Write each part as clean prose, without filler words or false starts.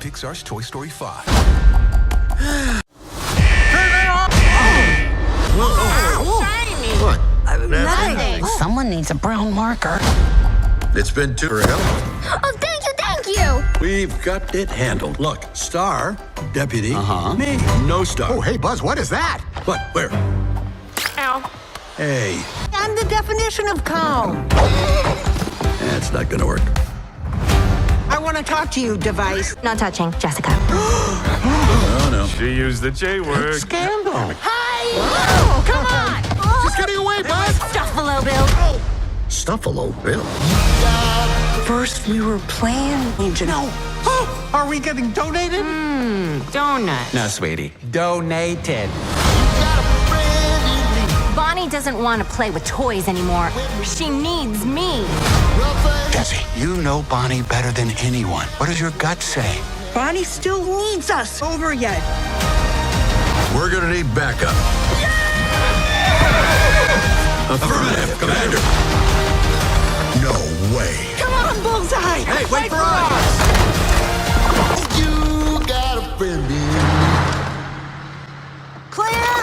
Pixar's Toy Story 5. What? Nothing. Someone needs a brown marker. It's been too real. Oh, thank you. We've got it handled. Look, star, deputy, me, no star. Oh, hey, Buzz, what is that? What? Where? Ow. Hey, I'm the definition of calm. that's not gonna work. I want to talk to you, device. Not touching, Jessica. Oh, no. She used the J word. Scandal. Hi! Oh, come on! She's getting away, Buzz! Stuffalo Bill. Stuffalo Bill. First, we were playing. No. Oh, are we getting donated? Donut. No, sweetie. Donated. Bonnie doesn't want to play with toys anymore. She needs me. Jesse, you know Bonnie better than anyone. What does your gut say? Bonnie still needs us. Over yet. We're gonna need backup. Affirmative, Commander. No way. Come on, Bullseye. Hey, wait for us! You got a friend in Clear.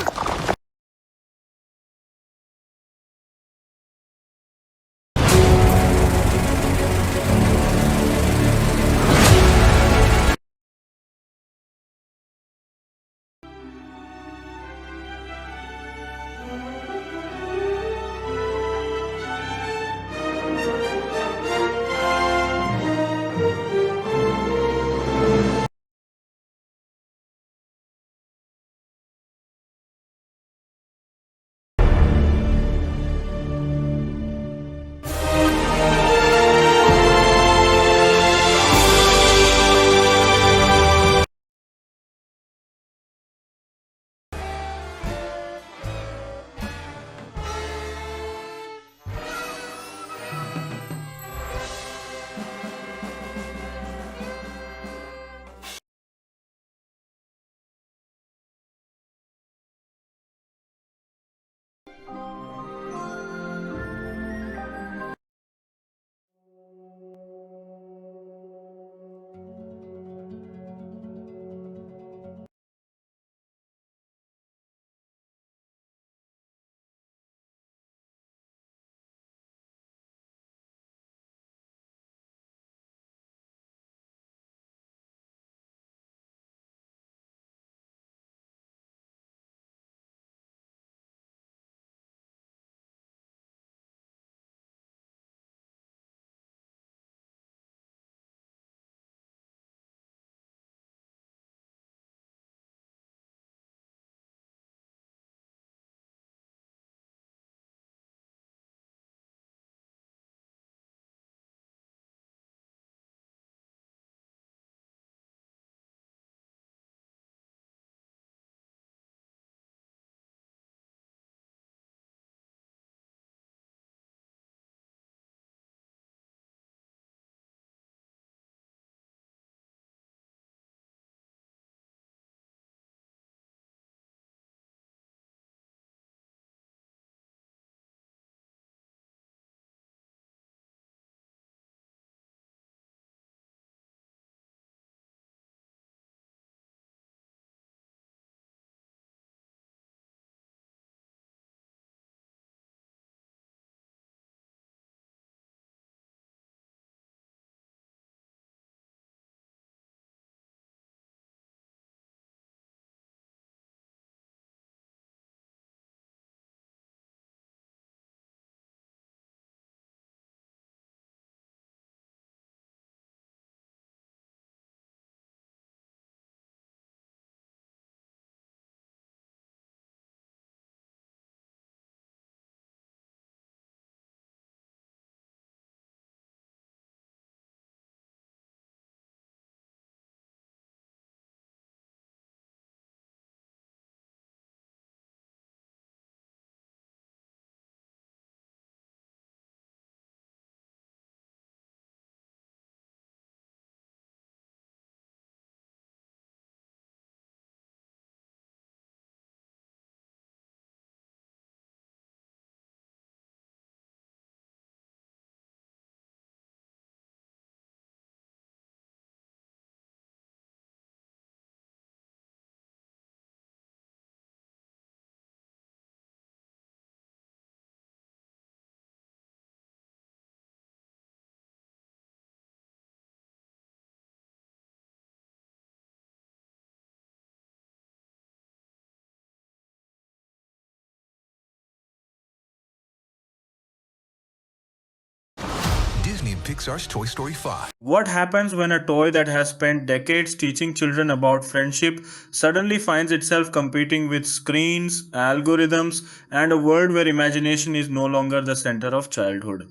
Pixar's Toy Story 5. What happens when a toy that has spent decades teaching children about friendship suddenly finds itself competing with screens, algorithms, and a world where imagination is no longer the center of childhood?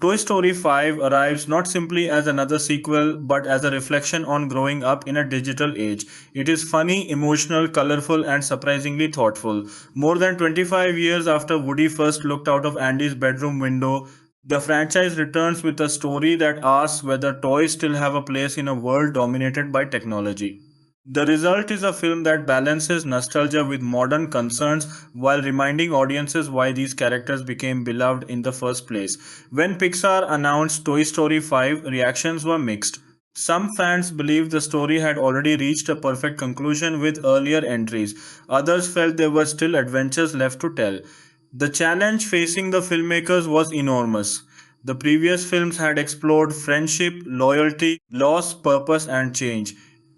Toy Story 5 arrives not simply as another sequel but as a reflection on growing up in a digital age. It is funny, emotional, colorful, and surprisingly thoughtful. More than 25 years after Woody first looked out of Andy's bedroom window, the franchise returns with a story that asks whether toys still have a place in a world dominated by technology. The result is a film that balances nostalgia with modern concerns while reminding audiences why these characters became beloved in the first place. When Pixar announced Toy Story 5, reactions were mixed. Some fans believed the story had already reached a perfect conclusion with earlier entries. Others felt there were still adventures left to tell. The challenge facing the filmmakers was enormous. The previous films had explored friendship, loyalty, loss, purpose, and change.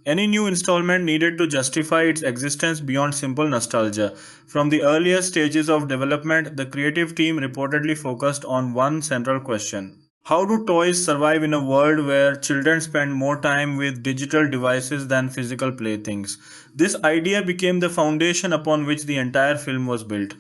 Any new installment needed to justify its existence beyond simple nostalgia. From the earliest stages of development, the creative team reportedly focused on one central question. How do toys survive in a world where children spend more time with digital devices than physical playthings? This idea became the foundation upon which the entire film was built.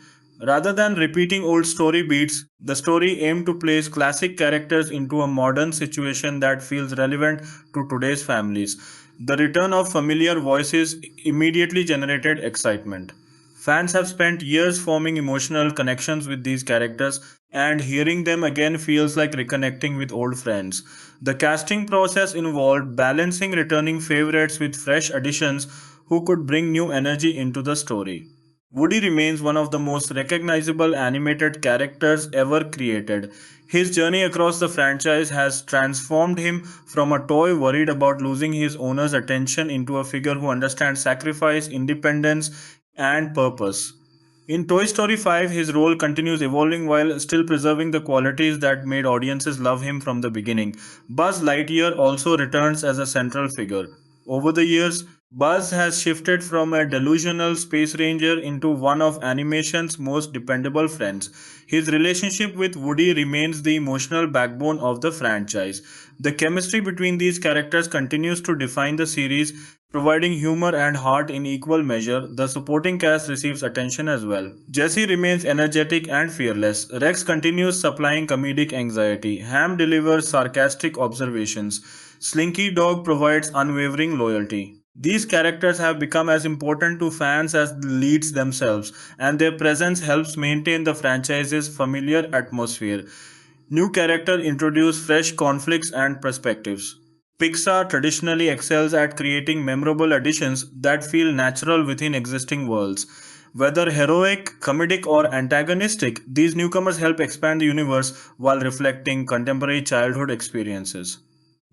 Rather than repeating old story beats, the story aimed to place classic characters into a modern situation that feels relevant to today's families. The return of familiar voices immediately generated excitement. Fans have spent years forming emotional connections with these characters, and hearing them again feels like reconnecting with old friends. The casting process involved balancing returning favorites with fresh additions who could bring new energy into the story. Woody remains one of the most recognizable animated characters ever created. His journey across the franchise has transformed him from a toy worried about losing his owner's attention into a figure who understands sacrifice, independence, and purpose. In Toy Story 5, his role continues evolving while still preserving the qualities that made audiences love him from the beginning. Buzz Lightyear also returns as a central figure. Over the years, Buzz has shifted from a delusional space ranger into one of animation's most dependable friends. His relationship with Woody remains the emotional backbone of the franchise. The chemistry between these characters continues to define the series, providing humor and heart in equal measure. The supporting cast receives attention as well. Jesse remains energetic and fearless. Rex continues supplying comedic anxiety. Ham delivers sarcastic observations. Slinky Dog provides unwavering loyalty. These characters have become as important to fans as the leads themselves, and their presence helps maintain the franchise's familiar atmosphere. New characters introduce fresh conflicts and perspectives. Pixar traditionally excels at creating memorable additions that feel natural within existing worlds. Whether heroic, comedic, or antagonistic, these newcomers help expand the universe while reflecting contemporary childhood experiences.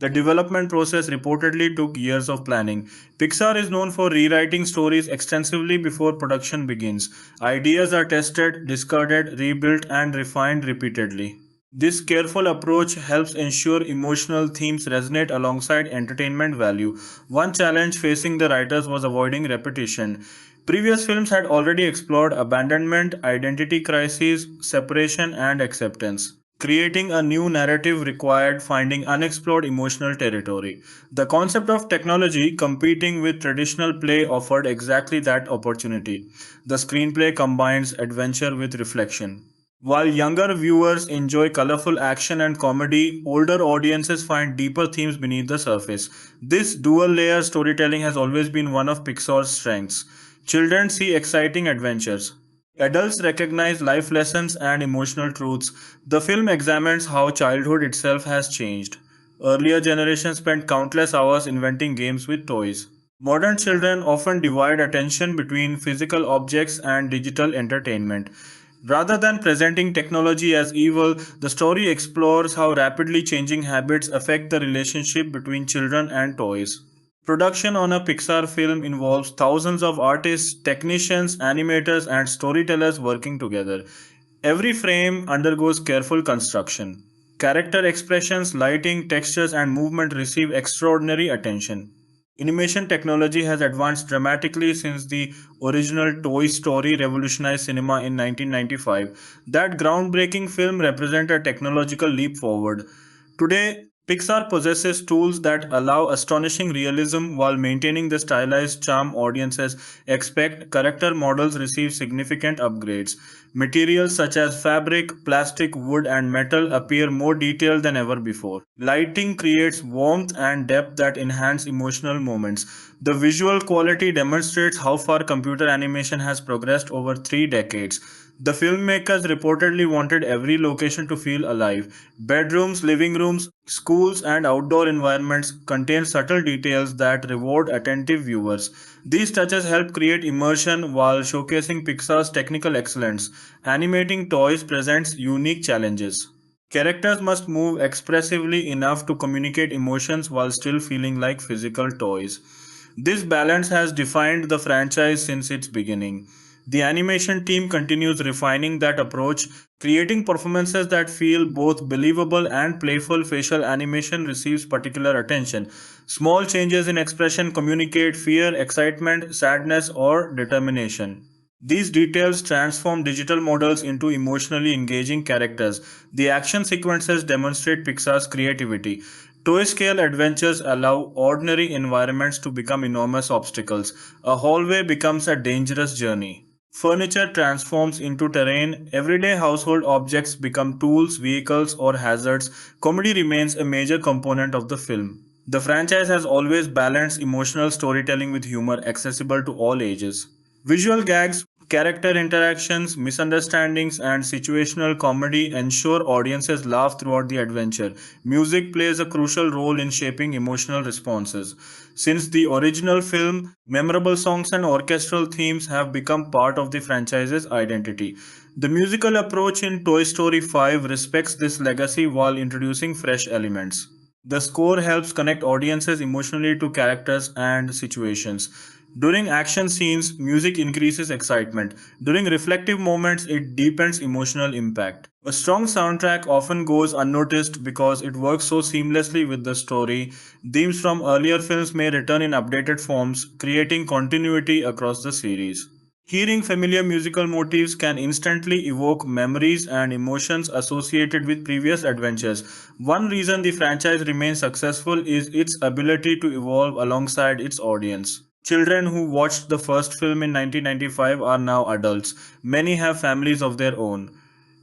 The development process reportedly took years of planning. Pixar is known for rewriting stories extensively before production begins. Ideas are tested, discarded, rebuilt, and refined repeatedly. This careful approach helps ensure emotional themes resonate alongside entertainment value. One challenge facing the writers was avoiding repetition. Previous films had already explored abandonment, identity crises, separation, and acceptance. Creating a new narrative required finding unexplored emotional territory. The concept of technology competing with traditional play offered exactly that opportunity. The screenplay combines adventure with reflection. While younger viewers enjoy colorful action and comedy, older audiences find deeper themes beneath the surface. This dual-layer storytelling has always been one of Pixar's strengths. Children see exciting adventures. Adults recognize life lessons and emotional truths. The film examines how childhood itself has changed. Earlier generations spent countless hours inventing games with toys. Modern children often divide attention between physical objects and digital entertainment. Rather than presenting technology as evil, the story explores how rapidly changing habits affect the relationship between children and toys. Production on a Pixar film involves thousands of artists, technicians, animators, and storytellers working together. Every frame undergoes careful construction. Character expressions, lighting, textures, and movement receive extraordinary attention. Animation technology has advanced dramatically since the original Toy Story revolutionized cinema in 1995. That groundbreaking film represents a technological leap forward. Today, Pixar possesses tools that allow astonishing realism while maintaining the stylized charm audiences expect. Character models receive significant upgrades. Materials such as fabric, plastic, wood, and metal appear more detailed than ever before. Lighting creates warmth and depth that enhance emotional moments. The visual quality demonstrates how far computer animation has progressed over 3 decades. The filmmakers reportedly wanted every location to feel alive. Bedrooms, living rooms, schools, and outdoor environments contain subtle details that reward attentive viewers. These touches help create immersion while showcasing Pixar's technical excellence. Animating toys presents unique challenges. Characters must move expressively enough to communicate emotions while still feeling like physical toys. This balance has defined the franchise since its beginning. The animation team continues refining that approach, creating performances that feel both believable and playful. Facial animation receives particular attention. Small changes in expression communicate fear, excitement, sadness, or determination. These details transform digital models into emotionally engaging characters. The action sequences demonstrate Pixar's creativity. Toy scale adventures allow ordinary environments to become enormous obstacles. A hallway becomes a dangerous journey. Furniture transforms into terrain. Everyday household objects become tools, vehicles, or hazards. Comedy remains a major component of the film. The franchise has always balanced emotional storytelling with humor accessible to all ages. Visual gags, character interactions, misunderstandings, and situational comedy ensure audiences laugh throughout the adventure. Music plays a crucial role in shaping emotional responses. Since the original film, memorable songs and orchestral themes have become part of the franchise's identity. The musical approach in Toy Story 5 respects this legacy while introducing fresh elements. The score helps connect audiences emotionally to characters and situations. During action scenes, music increases excitement. During reflective moments, it deepens emotional impact. A strong soundtrack often goes unnoticed because it works so seamlessly with the story. Themes from earlier films may return in updated forms, creating continuity across the series. Hearing familiar musical motifs can instantly evoke memories and emotions associated with previous adventures. One reason the franchise remains successful is its ability to evolve alongside its audience. Children who watched the first film in 1995 are now adults. Many have families of their own.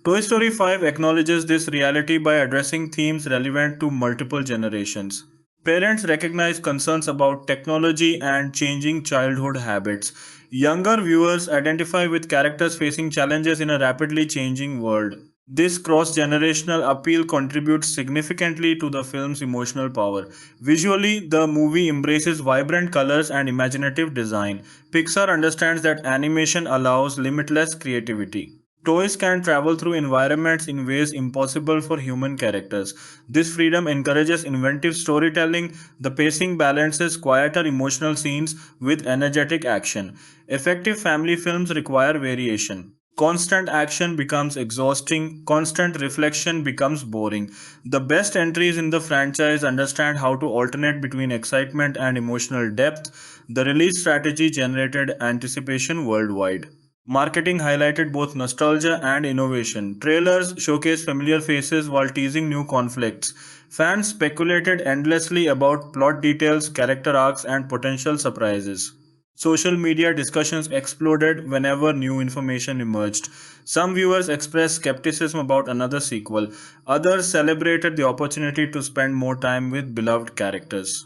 Toy Story 5 acknowledges this reality by addressing themes relevant to multiple generations. Parents recognize concerns about technology and changing childhood habits. Younger viewers identify with characters facing challenges in a rapidly changing world. This cross-generational appeal contributes significantly to the film's emotional power. Visually, the movie embraces vibrant colors and imaginative design. Pixar understands that animation allows limitless creativity. Toys can travel through environments in ways impossible for human characters. This freedom encourages inventive storytelling. The pacing balances quieter emotional scenes with energetic action. Effective family films require variation. Constant action becomes exhausting, constant reflection becomes boring. The best entries in the franchise understand how to alternate between excitement and emotional depth. The release strategy generated anticipation worldwide. Marketing highlighted both nostalgia and innovation. Trailers showcased familiar faces while teasing new conflicts. Fans speculated endlessly about plot details, character arcs, and potential surprises. Social media discussions exploded whenever new information emerged. Some viewers expressed skepticism about another sequel. Others celebrated the opportunity to spend more time with beloved characters.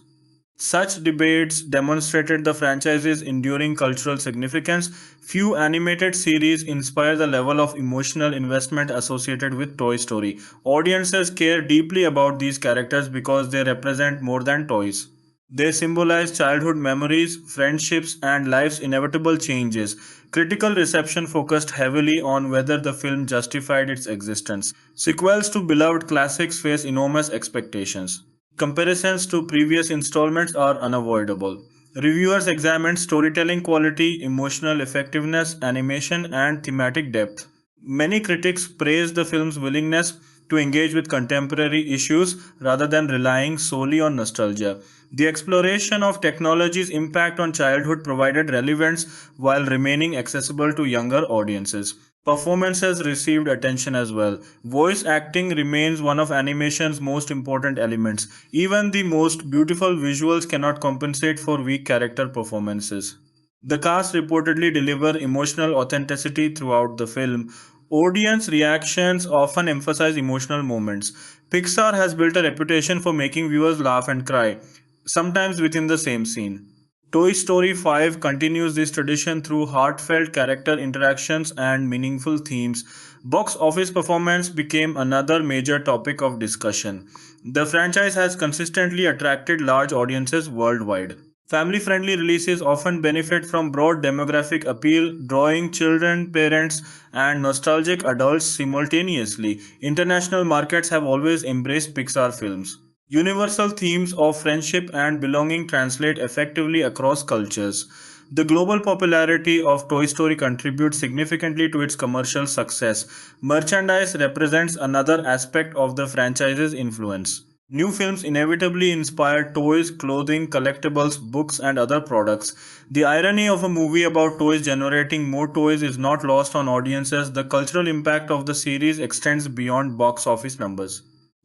Such debates demonstrated the franchise's enduring cultural significance. Few animated series inspire the level of emotional investment associated with Toy Story. Audiences care deeply about these characters because they represent more than toys. They symbolize childhood memories, friendships, and life's inevitable changes. Critical reception focused heavily on whether the film justified its existence. Sequels to beloved classics face enormous expectations. Comparisons to previous installments are unavoidable. Reviewers examined storytelling quality, emotional effectiveness, animation, and thematic depth. Many critics praised the film's willingness to engage with contemporary issues rather than relying solely on nostalgia. The exploration of technology's impact on childhood provided relevance while remaining accessible to younger audiences. Performances received attention as well. Voice acting remains one of animation's most important elements. Even the most beautiful visuals cannot compensate for weak character performances. The cast reportedly deliver emotional authenticity throughout the film. Audience reactions often emphasize emotional moments. Pixar has built a reputation for making viewers laugh and cry, sometimes within the same scene. Toy Story 5 continues this tradition through heartfelt character interactions and meaningful themes. Box office performance became another major topic of discussion. The franchise has consistently attracted large audiences worldwide. Family friendly releases often benefit from broad demographic appeal, drawing children, parents, and nostalgic adults simultaneously. International markets have always embraced Pixar films. Universal themes of friendship and belonging translate effectively across cultures. The global popularity of Toy Story contributes significantly to its commercial success. Merchandise represents another aspect of the franchise's influence. New films inevitably inspire toys, clothing, collectibles, books, and other products. The irony of a movie about toys generating more toys is not lost on audiences. The cultural impact of the series extends beyond box office numbers.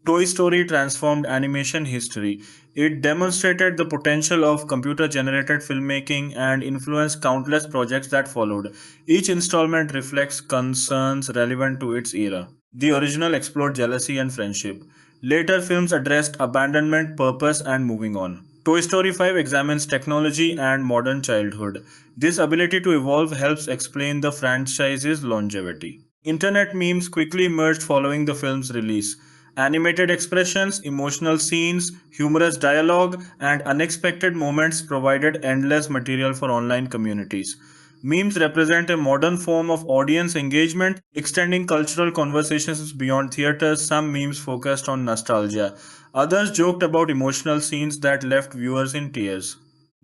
Toy Story transformed animation history. It demonstrated the potential of computer generated filmmaking and influenced countless projects that followed. Each installment reflects concerns relevant to its era. The original explored jealousy and friendship. Later films addressed abandonment, purpose, and moving on. Toy Story 5 examines technology and modern childhood. This ability to evolve helps explain the franchise's longevity. Internet memes quickly emerged following the film's release. Animated expressions, emotional scenes, humorous dialogue, and unexpected moments provided endless material for online communities. Memes represent a modern form of audience engagement, extending cultural conversations beyond theaters. Some memes focused on nostalgia. Others joked about emotional scenes that left viewers in tears.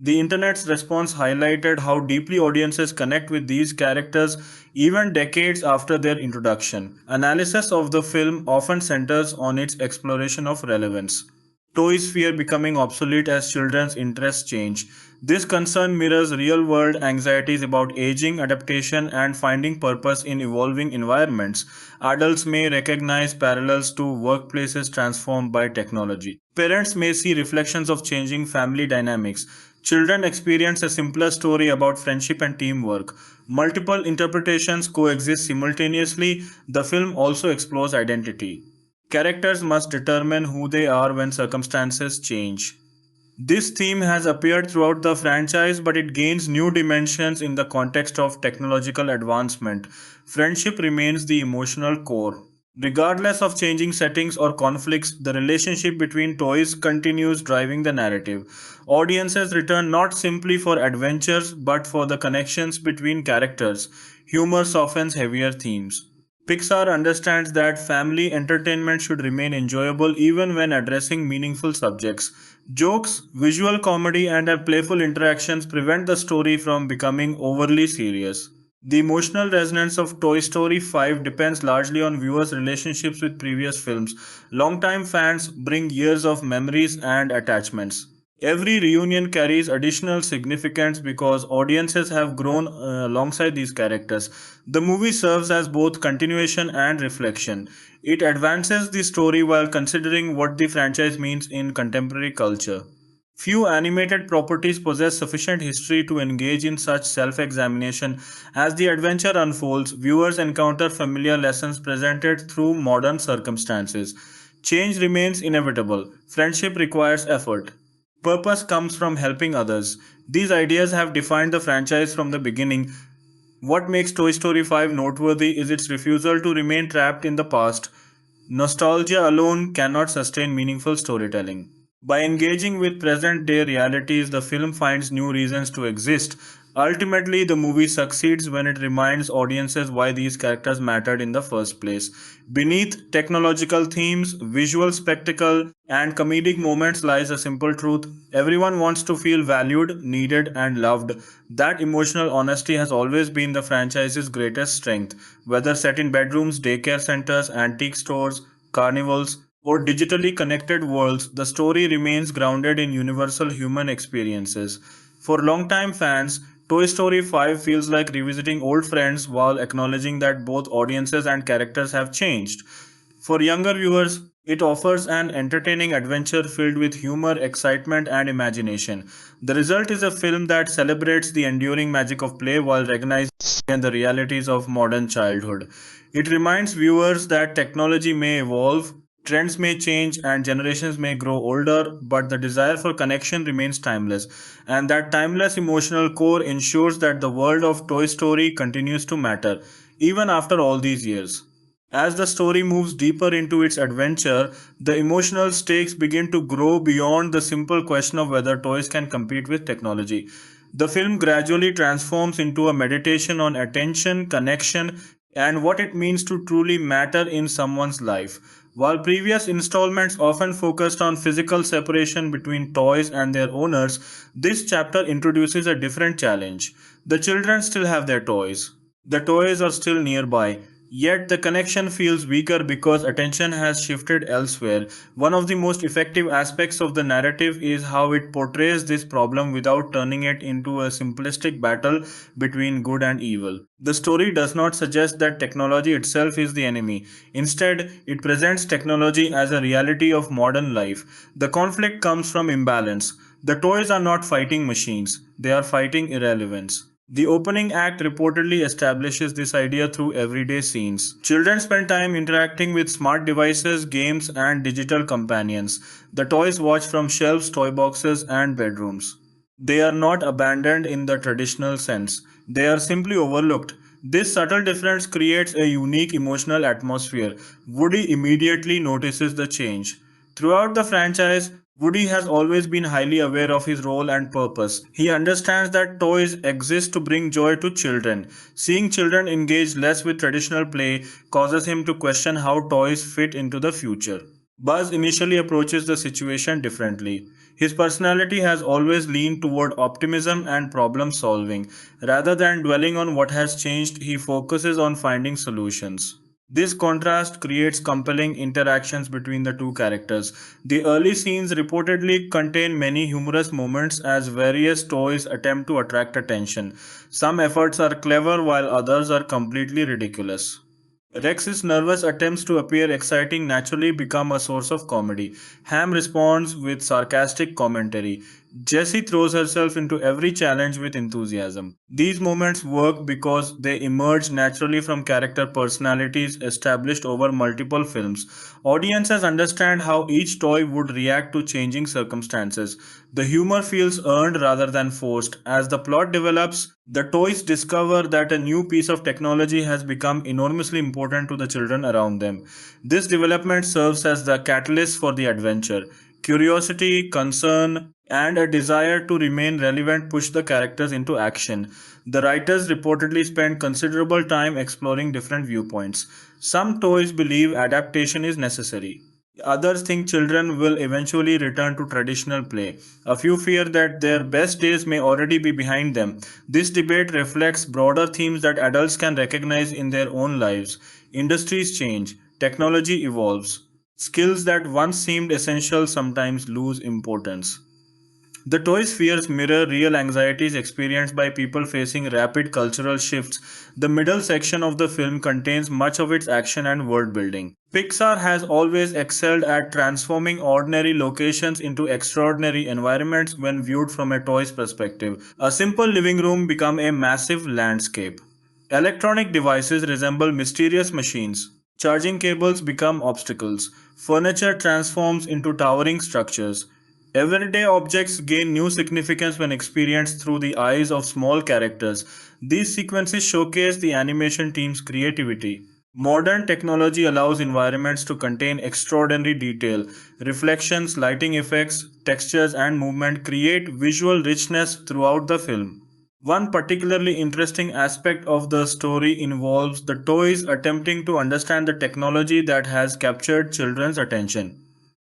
The internet's response highlighted how deeply audiences connect with these characters even decades after their introduction. Analysis of the film often centers on its exploration of relevance. Toys fear becoming obsolete as children's interests change. This concern mirrors real world anxieties about aging, adaptation, and finding purpose in evolving environments. Adults may recognize parallels to workplaces transformed by technology. Parents may see reflections of changing family dynamics. Children experience a simpler story about friendship and teamwork. Multiple interpretations coexist simultaneously. The film also explores identity. Characters must determine who they are when circumstances change. This theme has appeared throughout the franchise, but it gains new dimensions in the context of technological advancement. Friendship remains the emotional core. Regardless of changing settings or conflicts, the relationship between toys continues driving the narrative. Audiences return not simply for adventures but for the connections between characters. Humor softens heavier themes. Pixar understands that family entertainment should remain enjoyable even when addressing meaningful subjects. Jokes, visual comedy, and playful interactions prevent the story from becoming overly serious. The emotional resonance of Toy Story 5 depends largely on viewers' relationships with previous films. Longtime fans bring years of memories and attachments. Every reunion carries additional significance because audiences have grown alongside these characters. The movie serves as both continuation and reflection. It advances the story while considering what the franchise means in contemporary culture. Few animated properties possess sufficient history to engage in such self examination. As the adventure unfolds, viewers encounter familiar lessons presented through modern circumstances. Change remains inevitable, friendship requires effort. Purpose comes from helping others. These ideas have defined the franchise from the beginning. What makes Toy Story 5 noteworthy is its refusal to remain trapped in the past. Nostalgia alone cannot sustain meaningful storytelling. By engaging with present day realities, the film finds new reasons to exist. Ultimately, the movie succeeds when it reminds audiences why these characters mattered in the first place. Beneath technological themes, visual spectacle, and comedic moments lies a simple truth. Everyone wants to feel valued, needed, and loved. That emotional honesty has always been the franchise's greatest strength. Whether set in bedrooms, daycare centers, antique stores, carnivals, or digitally connected worlds, the story remains grounded in universal human experiences. For longtime fans, Toy Story 5 feels like revisiting old friends while acknowledging that both audiences and characters have changed. For younger viewers, it offers an entertaining adventure filled with humor, excitement, and imagination. The result is a film that celebrates the enduring magic of play while recognizing the realities of modern childhood. It reminds viewers that technology may evolve, trends may change, and generations may grow older, but the desire for connection remains timeless. And that timeless emotional core ensures that the world of Toy Story continues to matter, even after all these years. As the story moves deeper into its adventure, the emotional stakes begin to grow beyond the simple question of whether toys can compete with technology. The film gradually transforms into a meditation on attention, connection, and what it means to truly matter in someone's life. While previous installments often focused on physical separation between toys and their owners, this chapter introduces a different challenge. The children still have their toys. The toys are still nearby. Yet the connection feels weaker because attention has shifted elsewhere. One of the most effective aspects of the narrative is how it portrays this problem without turning it into a simplistic battle between good and evil. The story does not suggest that technology itself is the enemy. Instead, it presents technology as a reality of modern life. The conflict comes from imbalance. The toys are not fighting machines, they are fighting irrelevance. The opening act reportedly establishes this idea through everyday scenes. Children spend time interacting with smart devices, games, and digital companions. The toys watch from shelves, toy boxes, and bedrooms. They are not abandoned in the traditional sense. They are simply overlooked. This subtle difference creates a unique emotional atmosphere. Woody immediately notices the change. Throughout the franchise, Woody has always been highly aware of his role and purpose. He understands that toys exist to bring joy to children. Seeing children engage less with traditional play causes him to question how toys fit into the future. Buzz initially approaches the situation differently. His personality has always leaned toward optimism and problem solving. Rather than dwelling on what has changed, he focuses on finding solutions. This contrast creates compelling interactions between the two characters. The early scenes reportedly contain many humorous moments as various toys attempt to attract attention. Some efforts are clever while others are completely ridiculous. Rex's nervous attempts to appear exciting naturally become a source of comedy. Ham responds with sarcastic commentary. Jessie throws herself into every challenge with enthusiasm. These moments work because they emerge naturally from character personalities established over multiple films. Audiences understand how each toy would react to changing circumstances. The humor feels earned rather than forced. As the plot develops, the toys discover that a new piece of technology has become enormously important to the children around them. This development serves as the catalyst for the adventure. Curiosity, concern, and a desire to remain relevant push the characters into action. The writers reportedly spend considerable time exploring different viewpoints. Some toys believe adaptation is necessary. Others think children will eventually return to traditional play. A few fear that their best days may already be behind them. This debate reflects broader themes that adults can recognize in their own lives. Industries change, technology evolves. Skills that once seemed essential sometimes lose importance. The toy's fears mirror real anxieties experienced by people facing rapid cultural shifts. The middle section of the film contains much of its action and world building. Pixar has always excelled at transforming ordinary locations into extraordinary environments when viewed from a toy's perspective. A simple living room becomes a massive landscape. Electronic devices resemble mysterious machines. Charging cables become obstacles. Furniture transforms into towering structures. Everyday objects gain new significance when experienced through the eyes of small characters. These sequences showcase the animation team's creativity. Modern technology allows environments to contain extraordinary detail. Reflections, lighting effects, textures, and movement create visual richness throughout the film. One particularly interesting aspect of the story involves the toys attempting to understand the technology that has captured children's attention.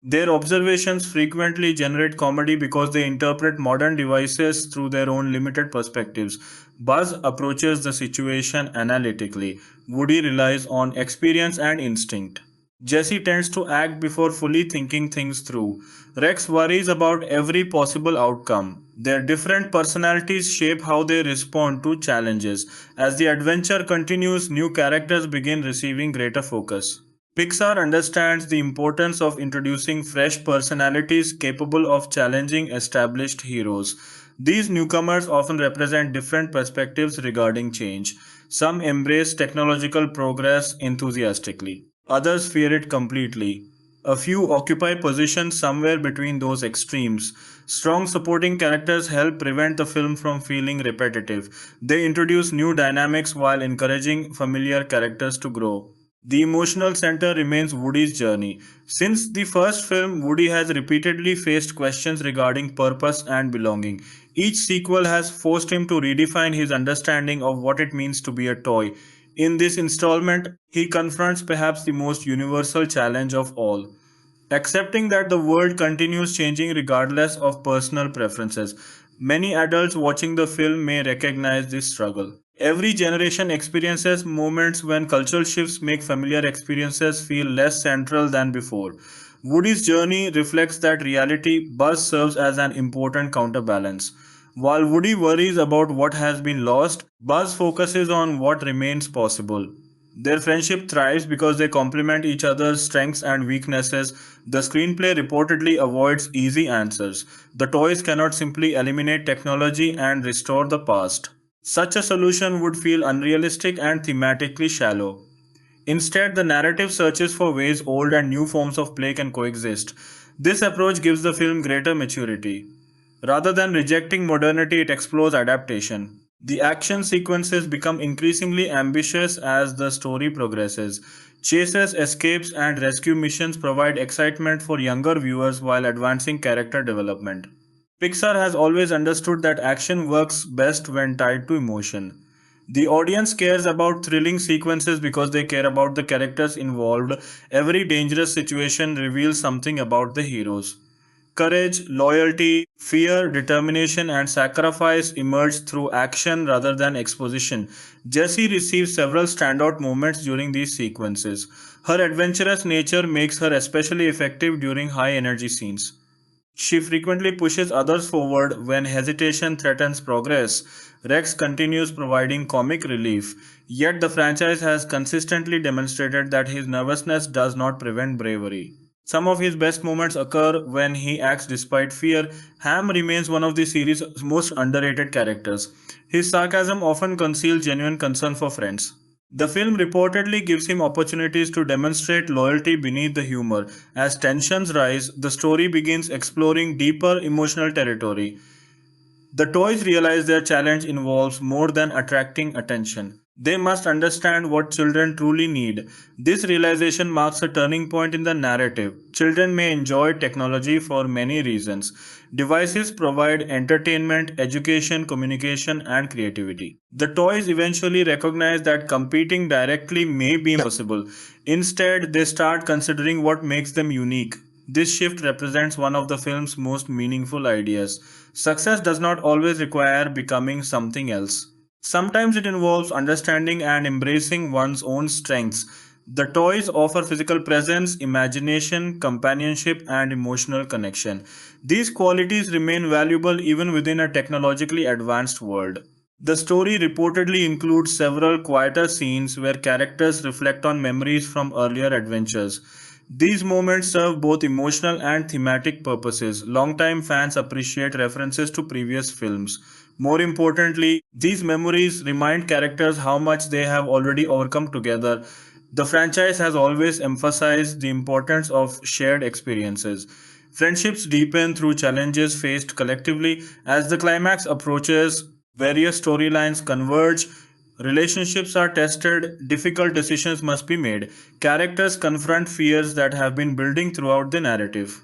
Their observations frequently generate comedy because they interpret modern devices through their own limited perspectives. Buzz approaches the situation analytically. Woody relies on experience and instinct. Jesse tends to act before fully thinking things through. Rex worries about every possible outcome. Their different personalities shape how they respond to challenges. As the adventure continues, new characters begin receiving greater focus. Pixar understands the importance of introducing fresh personalities capable of challenging established heroes. These newcomers often represent different perspectives regarding change. Some embrace technological progress enthusiastically, others fear it completely. A few occupy positions somewhere between those extremes. Strong supporting characters help prevent the film from feeling repetitive. They introduce new dynamics while encouraging familiar characters to grow. The emotional center remains Woody's journey. Since the first film, Woody has repeatedly faced questions regarding purpose and belonging. Each sequel has forced him to redefine his understanding of what it means to be a toy. In this installment, he confronts perhaps the most universal challenge of all: accepting that the world continues changing regardless of personal preferences. Many adults watching the film may recognize this struggle. Every generation experiences moments when cultural shifts make familiar experiences feel less central than before. Woody's journey reflects that reality. Buzz serves as an important counterbalance. While Woody worries about what has been lost, Buzz focuses on what remains possible. Their friendship thrives because they complement each other's strengths and weaknesses. The screenplay reportedly avoids easy answers. The toys cannot simply eliminate technology and restore the past. Such a solution would feel unrealistic and thematically shallow. Instead, the narrative searches for ways old and new forms of play can coexist. This approach gives the film greater maturity. Rather than rejecting modernity, it explores adaptation. The action sequences become increasingly ambitious as the story progresses. Chases, escapes, and rescue missions provide excitement for younger viewers while advancing character development. Pixar has always understood that action works best when tied to emotion. The audience cares about thrilling sequences because they care about the characters involved. Every dangerous situation reveals something about the heroes. Courage, loyalty, fear, determination, and sacrifice emerge through action rather than exposition. Jessie receives several standout moments during these sequences. Her adventurous nature makes her especially effective during high energy scenes. She frequently pushes others forward when hesitation threatens progress. Rex continues providing comic relief, yet the franchise has consistently demonstrated that his nervousness does not prevent bravery. Some of his best moments occur when he acts despite fear. Ham remains one of the series' most underrated characters. His sarcasm often conceals genuine concern for friends. The film reportedly gives him opportunities to demonstrate loyalty beneath the humor. As tensions rise, the story begins exploring deeper emotional territory. The toys realize their challenge involves more than attracting attention. They must understand what children truly need. This realization marks a turning point in the narrative. Children may enjoy technology for many reasons. Devices provide entertainment, education, communication, and creativity. The toys eventually recognize that competing directly may be impossible. Instead, they start considering what makes them unique. This shift represents one of the film's most meaningful ideas. Success does not always require becoming something else. Sometimes it involves understanding and embracing one's own strengths. The toys offer physical presence, imagination, companionship, and emotional connection. These qualities remain valuable even within a technologically advanced world. The story reportedly includes several quieter scenes where characters reflect on memories from earlier adventures. These moments serve both emotional and thematic purposes. Longtime fans appreciate references to previous films. More importantly, these memories remind characters how much they have already overcome together. The franchise has always emphasized the importance of shared experiences. Friendships deepen through challenges faced collectively. As the climax approaches, various storylines converge. Relationships are tested, difficult decisions must be made. Characters confront fears that have been building throughout the narrative.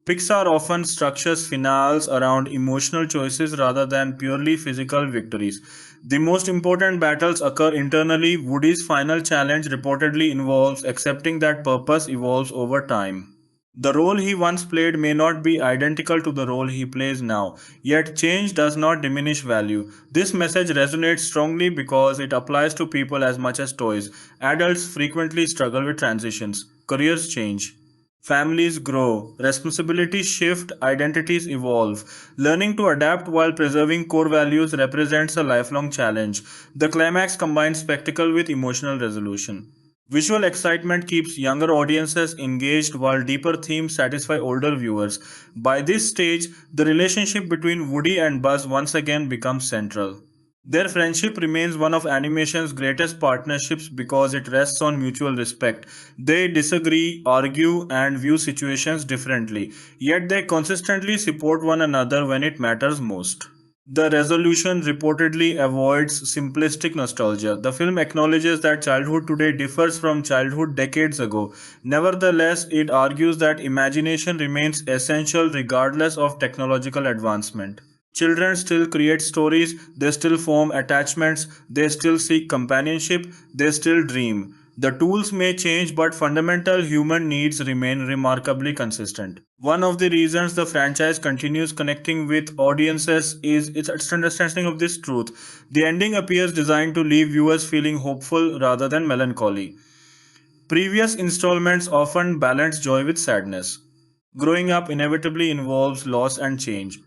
Pixar often structures finales around emotional choices rather than purely physical victories. The most important battles occur internally. Woody's final challenge reportedly involves accepting that purpose evolves over time. The role he once played may not be identical to the role he plays now, yet change does not diminish value. This message resonates strongly because it applies to people as much as toys. Adults frequently struggle with transitions, careers change, families grow, responsibilities shift, identities evolve. Learning to adapt while preserving core values represents a lifelong challenge. The climax combines spectacle with emotional resolution. Visual excitement keeps younger audiences engaged while deeper themes satisfy older viewers. By this stage, the relationship between Woody and Buzz once again becomes central. Their friendship remains one of animation's greatest partnerships because it rests on mutual respect. They disagree, argue, and view situations differently, yet they consistently support one another when it matters most. The resolution reportedly avoids simplistic nostalgia. The film acknowledges that childhood today differs from childhood decades ago. Nevertheless, it argues that imagination remains essential regardless of technological advancement. Children still create stories, they still form attachments, they still seek companionship, they still dream. The tools may change, but fundamental human needs remain remarkably consistent. One of the reasons the franchise continues connecting with audiences is its understanding of this truth. The ending appears designed to leave viewers feeling hopeful rather than melancholy. Previous installments often balance joy with sadness. Growing up inevitably involves loss and change.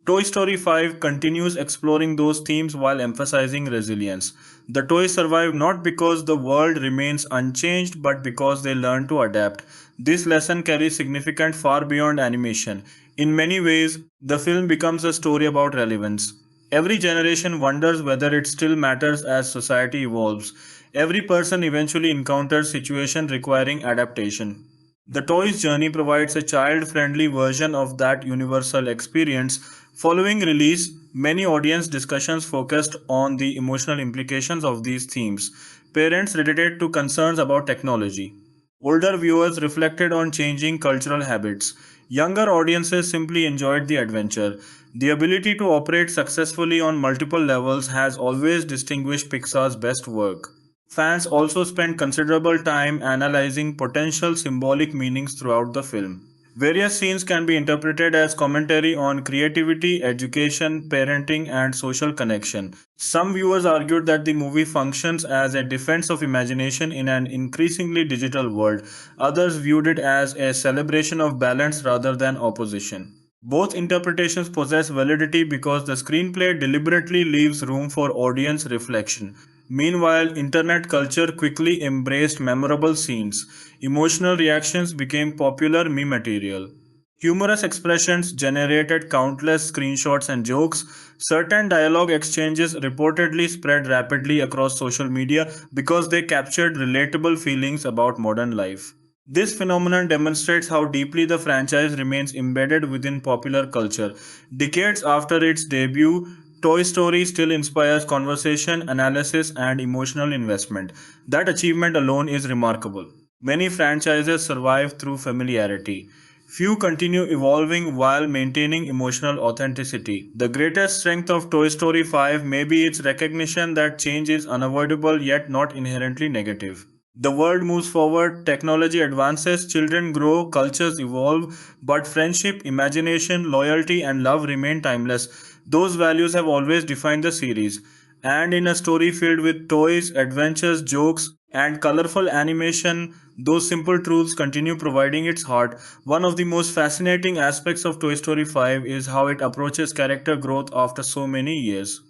Toy Story 5 continues exploring those themes while emphasizing resilience. The toys survive not because the world remains unchanged but because they learn to adapt. This lesson carries significance far beyond animation. In many ways, the film becomes a story about relevance. Every generation wonders whether it still matters as society evolves. Every person eventually encounters situations requiring adaptation. The toy's journey provides a child-friendly version of that universal experience. Following release, many audience discussions focused on the emotional implications of these themes. Parents related to concerns about technology. Older viewers reflected on changing cultural habits. Younger audiences simply enjoyed the adventure. The ability to operate successfully on multiple levels has always distinguished Pixar's best work. Fans also spent considerable time analyzing potential symbolic meanings throughout the film. Various scenes can be interpreted as commentary on creativity, education, parenting, and social connection. Some viewers argued that the movie functions as a defense of imagination in an increasingly digital world. Others viewed it as a celebration of balance rather than opposition. Both interpretations possess validity because the screenplay deliberately leaves room for audience reflection. Meanwhile, internet culture quickly embraced memorable scenes. Emotional reactions became popular meme material. Humorous expressions generated countless screenshots and jokes. Certain dialogue exchanges reportedly spread rapidly across social media because they captured relatable feelings about modern life. This phenomenon demonstrates how deeply the franchise remains embedded within popular culture. Decades after its debut, Toy Story still inspires conversation, analysis, and emotional investment. That achievement alone is remarkable. Many franchises survive through familiarity. Few continue evolving while maintaining emotional authenticity. The greatest strength of Toy Story 5 may be its recognition that change is unavoidable yet not inherently negative. The world moves forward, technology advances, children grow, cultures evolve, but friendship, imagination, loyalty, and love remain timeless. Those values have always defined the series. And in a story filled with toys, adventures, jokes, and colorful animation, those simple truths continue providing its heart. One of the most fascinating aspects of Toy Story 5 is how it approaches character growth after so many years.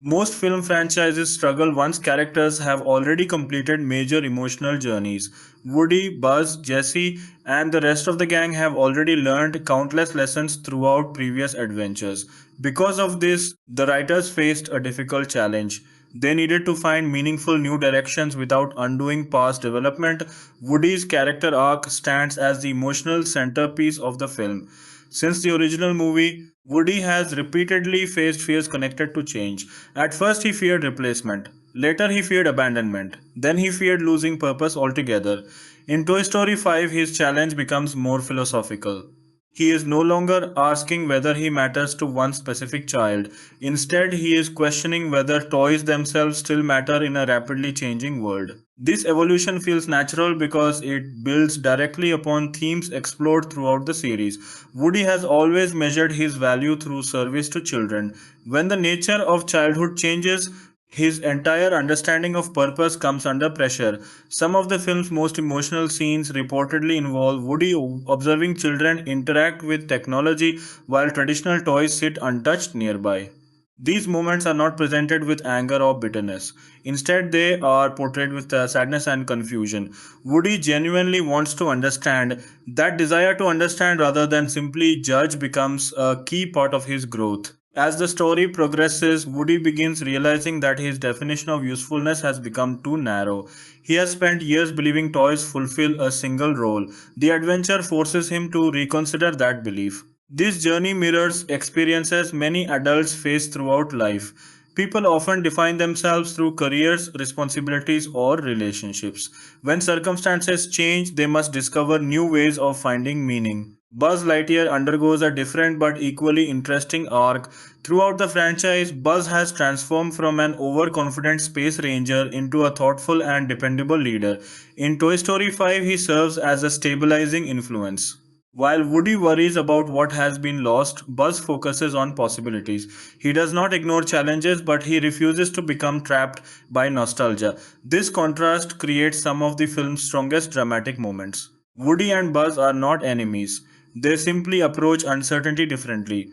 Most film franchises struggle once characters have already completed major emotional journeys. Woody, Buzz, Jessie, and the rest of the gang have already learned countless lessons throughout previous adventures. Because of this, the writers faced a difficult challenge. They needed to find meaningful new directions without undoing past development. Woody's character arc stands as the emotional centerpiece of the film. Since the original movie, Woody has repeatedly faced fears connected to change. At first, he feared replacement. Later, he feared abandonment. Then, he feared losing purpose altogether. In Toy Story 5, his challenge becomes more philosophical. He is no longer asking whether he matters to one specific child. Instead, he is questioning whether toys themselves still matter in a rapidly changing world. This evolution feels natural because it builds directly upon themes explored throughout the series. Woody has always measured his value through service to children. When the nature of childhood changes, his entire understanding of purpose comes under pressure. Some of the film's most emotional scenes reportedly involve Woody observing children interact with technology while traditional toys sit untouched nearby. These moments are not presented with anger or bitterness. Instead, they are portrayed with sadness and confusion. Woody genuinely wants to understand. That desire to understand rather than simply judge becomes a key part of his growth. As the story progresses, Woody begins realizing that his definition of usefulness has become too narrow. He has spent years believing toys fulfill a single role. The adventure forces him to reconsider that belief. This journey mirrors experiences many adults face throughout life. People often define themselves through careers, responsibilities, or relationships. When circumstances change, they must discover new ways of finding meaning. Buzz Lightyear undergoes a different but equally interesting arc. Throughout the franchise, Buzz has transformed from an overconfident space ranger into a thoughtful and dependable leader. In Toy Story 5, he serves as a stabilizing influence. While Woody worries about what has been lost, Buzz focuses on possibilities. He does not ignore challenges, but he refuses to become trapped by nostalgia. This contrast creates some of the film's strongest dramatic moments. Woody and Buzz are not enemies. They simply approach uncertainty differently.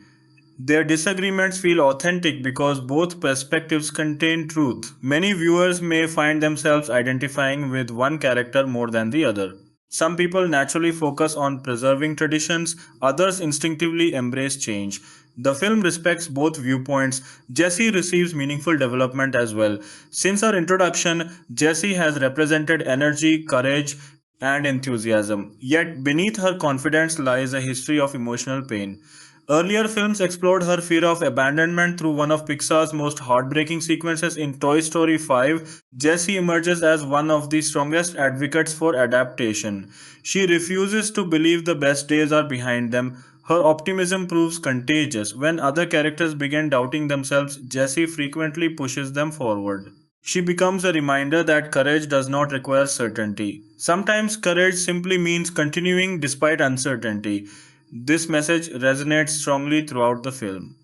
Their disagreements feel authentic because both perspectives contain truth. Many viewers may find themselves identifying with one character more than the other. Some people naturally focus on preserving traditions, others instinctively embrace change. The film respects both viewpoints. Jessie receives meaningful development as well. Since her introduction, Jessie has represented energy, courage, and enthusiasm. Yet beneath her confidence lies a history of emotional pain. Earlier films explored her fear of abandonment through one of Pixar's most heartbreaking sequences in Toy Story 5. Jessie emerges as one of the strongest advocates for adaptation. She refuses to believe the best days are behind them. Her optimism proves contagious. When other characters begin doubting themselves, Jessie frequently pushes them forward. She becomes a reminder that courage does not require certainty. Sometimes courage simply means continuing despite uncertainty. This message resonates strongly throughout the film.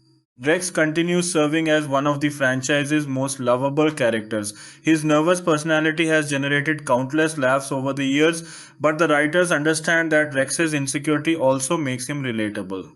Rex continues serving as one of the franchise's most lovable characters. His nervous personality has generated countless laughs over the years, but the writers understand that Rex's insecurity also makes him relatable.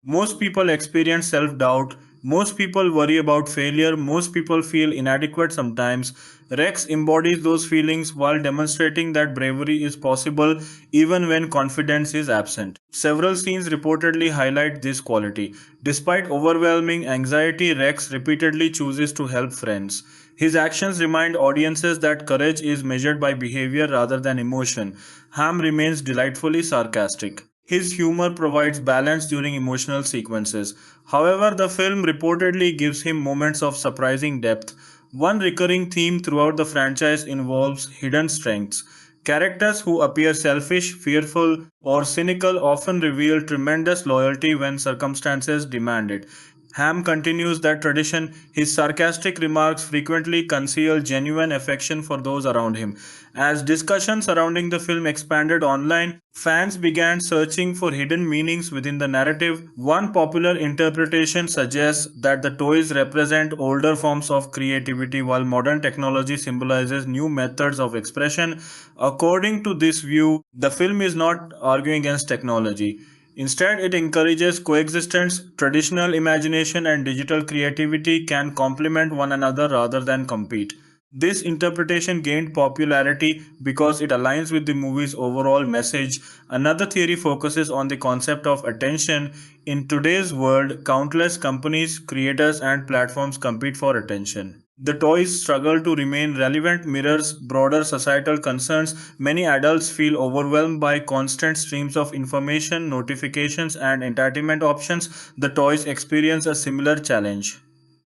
Most people experience self-doubt. Most people worry about failure. Most people feel inadequate sometimes. Rex embodies those feelings while demonstrating that bravery is possible even when confidence is absent. Several scenes reportedly highlight this quality. Despite overwhelming anxiety, Rex repeatedly chooses to help friends. His actions remind audiences that courage is measured by behavior rather than emotion. Ham remains delightfully sarcastic. His humor provides balance during emotional sequences. However, the film reportedly gives him moments of surprising depth. One recurring theme throughout the franchise involves hidden strengths. Characters who appear selfish, fearful, or cynical often reveal tremendous loyalty when circumstances demand it. Ham continues that tradition. His sarcastic remarks frequently conceal genuine affection for those around him. As discussions surrounding the film expanded online, fans began searching for hidden meanings within the narrative. One popular interpretation suggests that the toys represent older forms of creativity while modern technology symbolizes new methods of expression. According to this view, the film is not arguing against technology. Instead, it encourages coexistence. Traditional imagination and digital creativity can complement one another rather than compete. This interpretation gained popularity because it aligns with the movie's overall message. Another theory focuses on the concept of attention. In today's world, countless companies, creators, and platforms compete for attention. The toys' struggle to remain relevant mirrors broader societal concerns. Many adults feel overwhelmed by constant streams of information, notifications, and entertainment options. The toys experience a similar challenge.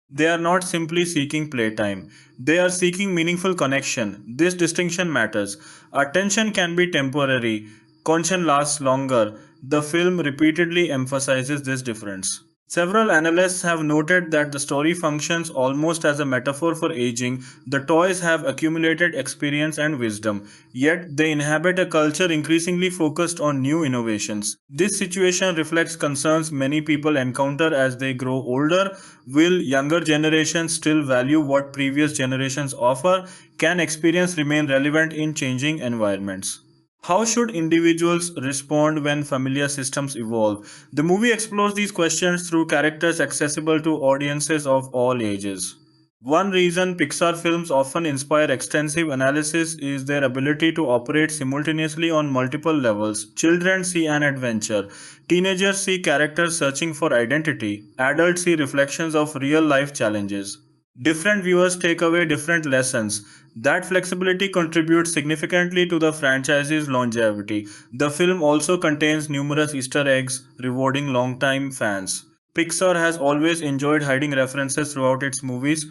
They are not simply seeking playtime, they are seeking meaningful connection. This distinction matters. Attention can be temporary, connection lasts longer. The film repeatedly emphasizes this difference. Several analysts have noted that the story functions almost as a metaphor for aging. The toys have accumulated experience and wisdom, yet they inhabit a culture increasingly focused on new innovations. This situation reflects concerns many people encounter as they grow older. Will younger generations still value what previous generations offer? Can experience remain relevant in changing environments? How should individuals respond when familiar systems evolve? The movie explores these questions through characters accessible to audiences of all ages. One reason Pixar films often inspire extensive analysis is their ability to operate simultaneously on multiple levels. Children see an adventure, teenagers see characters searching for identity, adults see reflections of real life challenges. Different viewers take away different lessons. That flexibility contributes significantly to the franchise's longevity. The film also contains numerous Easter eggs, rewarding longtime fans. Pixar has always enjoyed hiding references throughout its movies.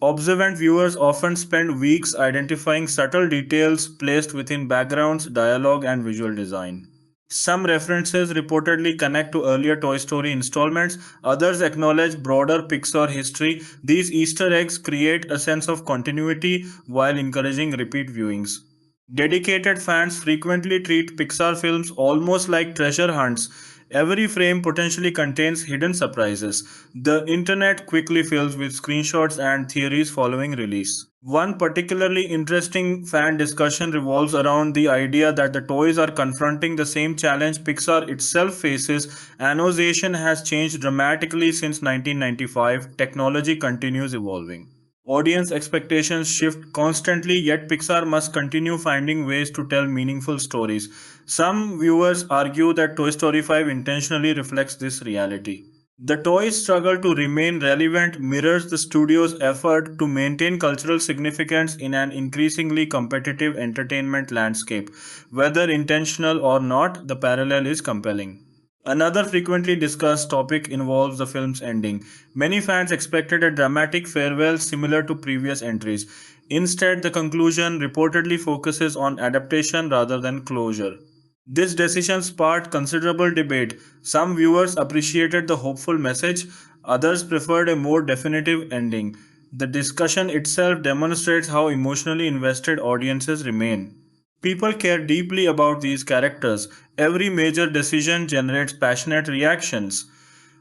Observant viewers often spend weeks identifying subtle details placed within backgrounds, dialogue, and visual design. Some references reportedly connect to earlier Toy Story installments, others acknowledge broader Pixar history. These Easter eggs create a sense of continuity while encouraging repeat viewings. Dedicated fans frequently treat Pixar films almost like treasure hunts. Every frame potentially contains hidden surprises. The internet quickly fills with screenshots and theories following release. One particularly interesting fan discussion revolves around the idea that the toys are confronting the same challenge Pixar itself faces. Annotation has changed dramatically since 1995. Technology continues evolving. Audience expectations shift constantly, yet Pixar must continue finding ways to tell meaningful stories. Some viewers argue that Toy Story 5 intentionally reflects this reality. The toys' struggle to remain relevant mirrors the studio's effort to maintain cultural significance in an increasingly competitive entertainment landscape. Whether intentional or not, the parallel is compelling. Another frequently discussed topic involves the film's ending. Many fans expected a dramatic farewell similar to previous entries. Instead, the conclusion reportedly focuses on adaptation rather than closure. This decision sparked considerable debate. Some viewers appreciated the hopeful message, others preferred a more definitive ending. The discussion itself demonstrates how emotionally invested audiences remain. People care deeply about these characters. Every major decision generates passionate reactions.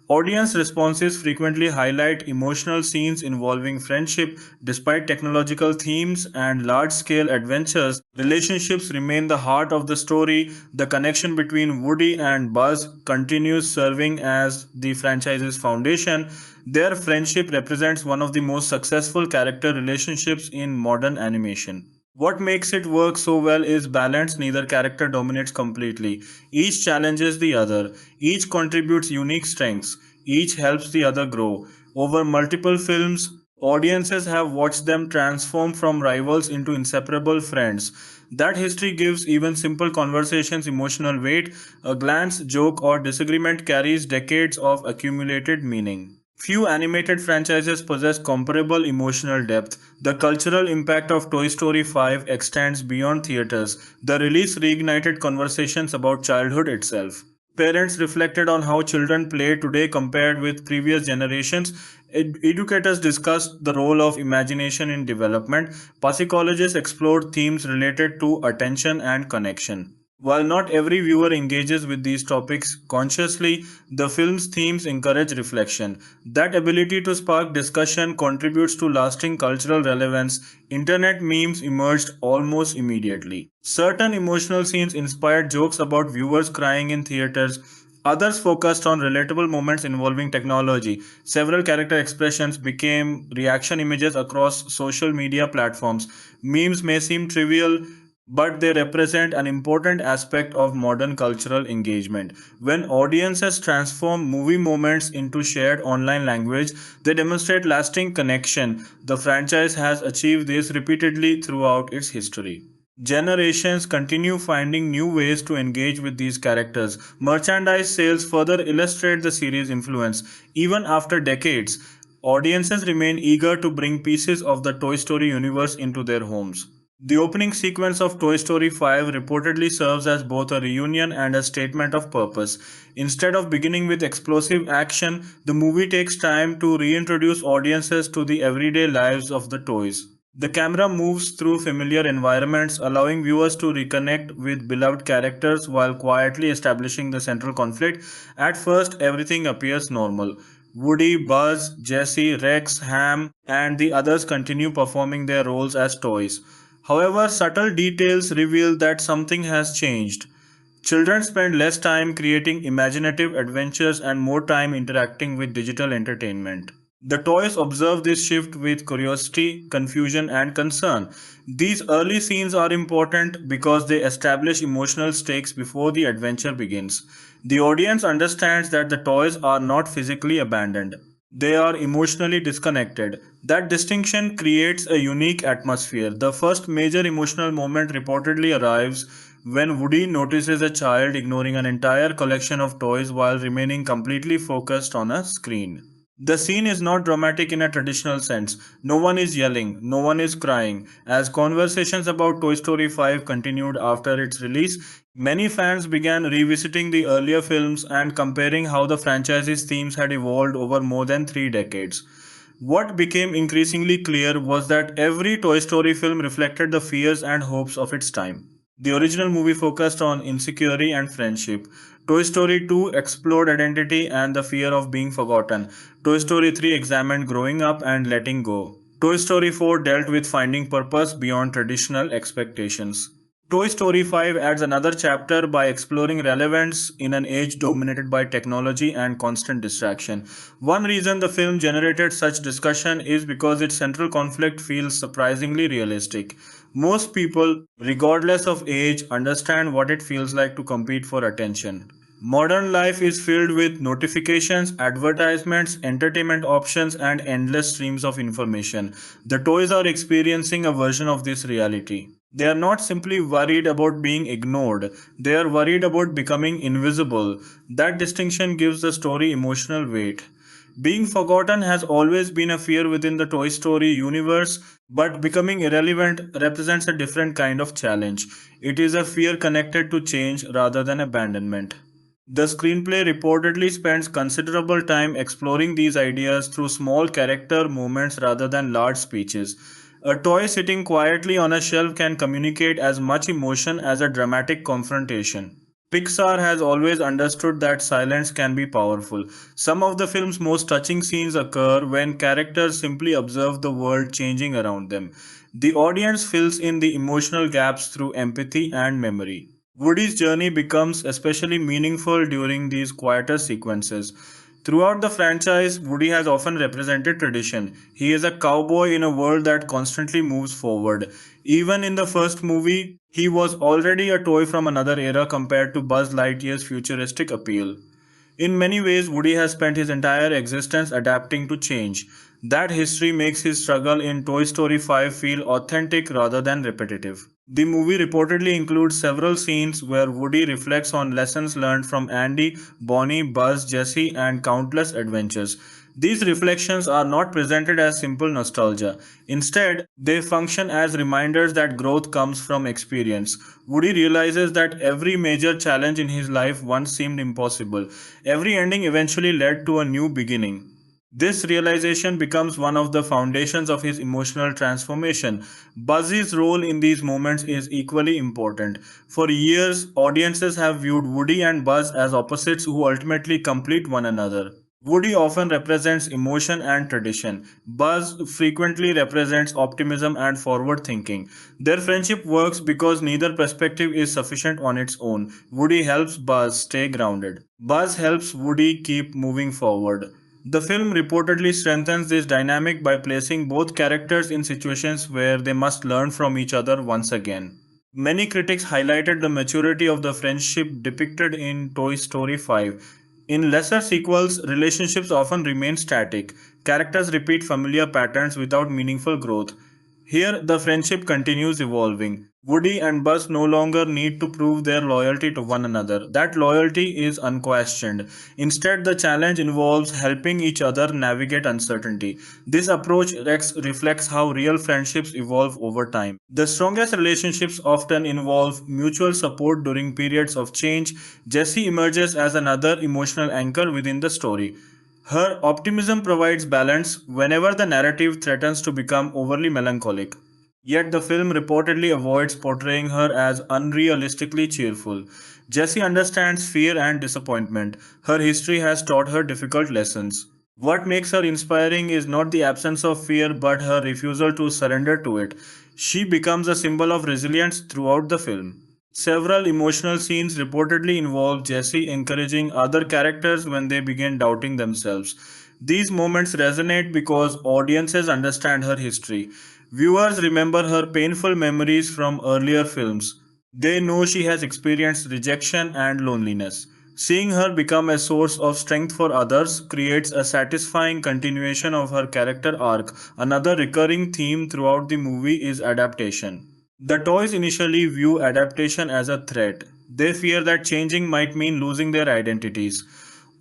Audience responses frequently highlight emotional scenes involving friendship. Despite technological themes and large scale adventures, relationships remain the heart of the story. The connection between Woody and Buzz continues serving as the franchise's foundation. Their friendship represents one of the most successful character relationships in modern animation. What makes it work so well is balance. Neither character dominates completely. Each challenges the other. Each contributes unique strengths. Each helps the other grow. Over multiple films, audiences have watched them transform from rivals into inseparable friends. That history gives even simple conversations emotional weight. A glance, joke, or disagreement carries decades of accumulated meaning. Few animated franchises possess comparable emotional depth. The cultural impact of Toy Story 5 extends beyond theaters. The release reignited conversations about childhood itself. Parents reflected on how children play today compared with previous generations. Educators discussed the role of imagination in development. Psychologists explored themes related to attention and connection. While not every viewer engages with these topics consciously, the film's themes encourage reflection. That ability to spark discussion contributes to lasting cultural relevance. Internet memes emerged almost immediately. Certain emotional scenes inspired jokes about viewers crying in theaters. Others focused on relatable moments involving technology. Several character expressions became reaction images across social media platforms. Memes may seem trivial, but they represent an important aspect of modern cultural engagement. When audiences transform movie moments into shared online language, they demonstrate lasting connection. The franchise has achieved this repeatedly throughout its history. Generations continue finding new ways to engage with these characters. Merchandise sales further illustrate the series' influence. Even after decades, audiences remain eager to bring pieces of the Toy Story universe into their homes. The opening sequence of Toy Story 5 reportedly serves as both a reunion and a statement of purpose. Instead of beginning with explosive action, the movie takes time to reintroduce audiences to the everyday lives of the toys. The camera moves through familiar environments, allowing viewers to reconnect with beloved characters while quietly establishing the central conflict. At first, everything appears normal. Woody, Buzz, Jessie, Rex, Ham, and the others continue performing their roles as toys. However, subtle details reveal that something has changed. Children spend less time creating imaginative adventures and more time interacting with digital entertainment. The toys observe this shift with curiosity, confusion, and concern. These early scenes are important because they establish emotional stakes before the adventure begins. The audience understands that the toys are not physically abandoned. They are emotionally disconnected. That distinction creates a unique atmosphere. The first major emotional moment reportedly arrives when Woody notices a child ignoring an entire collection of toys while remaining completely focused on a screen. The scene is not dramatic in a traditional sense. No one is yelling, no one is crying. As conversations about Toy Story 5 continued after its release, many fans began revisiting the earlier films and comparing how the franchise's themes had evolved over more than 3 decades. What became increasingly clear was that every Toy Story film reflected the fears and hopes of its time. The original movie focused on insecurity and friendship. Toy Story 2 explored identity and the fear of being forgotten. Toy Story 3 examined growing up and letting go. Toy Story 4 dealt with finding purpose beyond traditional expectations. Toy Story 5 adds another chapter by exploring relevance in an age dominated by technology and constant distraction. One reason the film generated such discussion is because its central conflict feels surprisingly realistic. Most people, regardless of age, understand what it feels like to compete for attention. Modern life is filled with notifications, advertisements, entertainment options, and endless streams of information. The toys are experiencing a version of this reality. They are not simply worried about being ignored, they are worried about becoming invisible. That distinction gives the story emotional weight. Being forgotten has always been a fear within the Toy Story universe, but becoming irrelevant represents a different kind of challenge. It is a fear connected to change rather than abandonment. The screenplay reportedly spends considerable time exploring these ideas through small character moments rather than large speeches. A toy sitting quietly on a shelf can communicate as much emotion as a dramatic confrontation. Pixar has always understood that silence can be powerful. Some of the film's most touching scenes occur when characters simply observe the world changing around them. The audience fills in the emotional gaps through empathy and memory. Woody's journey becomes especially meaningful during these quieter sequences. Throughout the franchise, Woody has often represented tradition. He is a cowboy in a world that constantly moves forward. Even in the first movie, he was already a toy from another era compared to Buzz Lightyear's futuristic appeal. In many ways, Woody has spent his entire existence adapting to change. That history makes his struggle in Toy Story 5 feel authentic rather than repetitive. The movie reportedly includes several scenes where Woody reflects on lessons learned from Andy, Bonnie, Buzz, Jessie, and countless adventures. These reflections are not presented as simple nostalgia. Instead, they function as reminders that growth comes from experience. Woody realizes that every major challenge in his life once seemed impossible. Every ending eventually led to a new beginning. This realization becomes one of the foundations of his emotional transformation. Buzzy's role in these moments is equally important. For years, audiences have viewed Woody and Buzz as opposites who ultimately complete one another. Woody often represents emotion and tradition. Buzz frequently represents optimism and forward thinking. Their friendship works because neither perspective is sufficient on its own. Woody helps Buzz stay grounded. Buzz helps Woody keep moving forward. The film reportedly strengthens this dynamic by placing both characters in situations where they must learn from each other once again. Many critics highlighted the maturity of the friendship depicted in Toy Story 5. In lesser sequels, relationships often remain static. Characters repeat familiar patterns without meaningful growth. Here, the friendship continues evolving. Woody and Buzz no longer need to prove their loyalty to one another. That loyalty is unquestioned. Instead, the challenge involves helping each other navigate uncertainty. This approach reflects how real friendships evolve over time. The strongest relationships often involve mutual support during periods of change. Jessie emerges as another emotional anchor within the story. Her optimism provides balance whenever the narrative threatens to become overly melancholic. Yet the film reportedly avoids portraying her as unrealistically cheerful. Jessie understands fear and disappointment. Her history has taught her difficult lessons. What makes her inspiring is not the absence of fear but her refusal to surrender to it. She becomes a symbol of resilience throughout the film. Several emotional scenes reportedly involve Jessie encouraging other characters when they begin doubting themselves. These moments resonate because audiences understand her history. Viewers remember her painful memories from earlier films. They know she has experienced rejection and loneliness. Seeing her become a source of strength for others creates a satisfying continuation of her character arc. Another recurring theme throughout the movie is adaptation. The toys initially view adaptation as a threat. They fear that changing might mean losing their identities.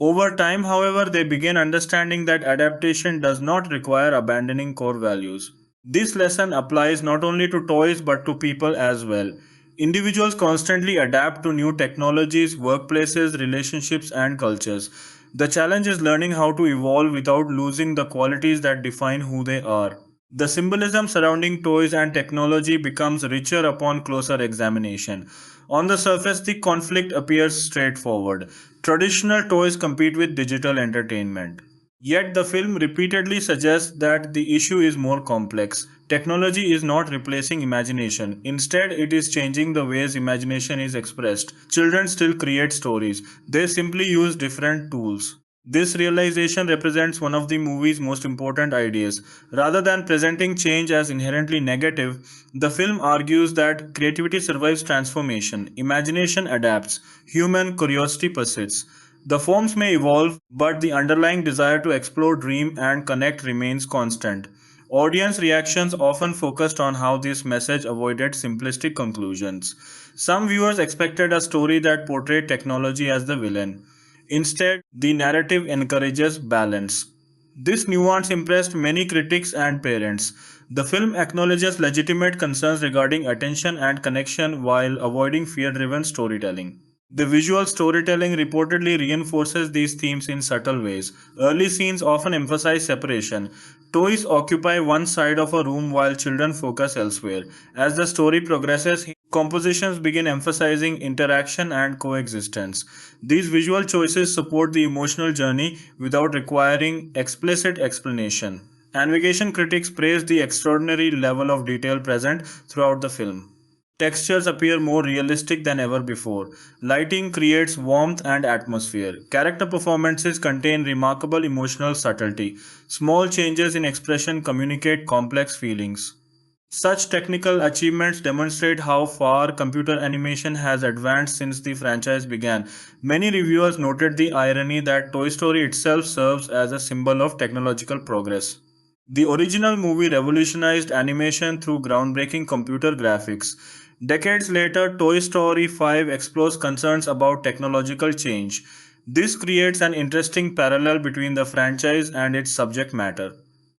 Over time, however, they begin understanding that adaptation does not require abandoning core values. This lesson applies not only to toys but to people as well. Individuals constantly adapt to new technologies, workplaces, relationships, and cultures. The challenge is learning how to evolve without losing the qualities that define who they are. The symbolism surrounding toys and technology becomes richer upon closer examination. On the surface, the conflict appears straightforward. Traditional toys compete with digital entertainment. Yet the film repeatedly suggests that the issue is more complex. Technology is not replacing imagination. Instead, it is changing the ways imagination is expressed. Children still create stories. They simply use different tools. This realization represents one of the movie's most important ideas. Rather than presenting change as inherently negative, the film argues that creativity survives transformation, imagination adapts, human curiosity persists. The forms may evolve, but the underlying desire to explore, dream, and connect remains constant. Audience reactions often focused on how this message avoided simplistic conclusions. Some viewers expected a story that portrayed technology as the villain. Instead, the narrative encourages balance. This nuance impressed many critics and parents. The film acknowledges legitimate concerns regarding attention and connection while avoiding fear driven storytelling. The visual storytelling reportedly reinforces these themes in subtle ways. Early scenes often emphasize separation. Toys occupy one side of a room while children focus elsewhere. As the story progresses, compositions begin emphasizing interaction and coexistence. These visual choices support the emotional journey without requiring explicit explanation. Navigation critics praise the extraordinary level of detail present throughout the film. Textures appear more realistic than ever before. Lighting creates warmth and atmosphere. Character performances contain remarkable emotional subtlety. Small changes in expression communicate complex feelings. Such technical achievements demonstrate how far computer animation has advanced since the franchise began. Many reviewers noted the irony that Toy Story itself serves as a symbol of technological progress. The original movie revolutionized animation through groundbreaking computer graphics. Decades later, Toy Story 5 explores concerns about technological change. This creates an interesting parallel between the franchise and its subject matter.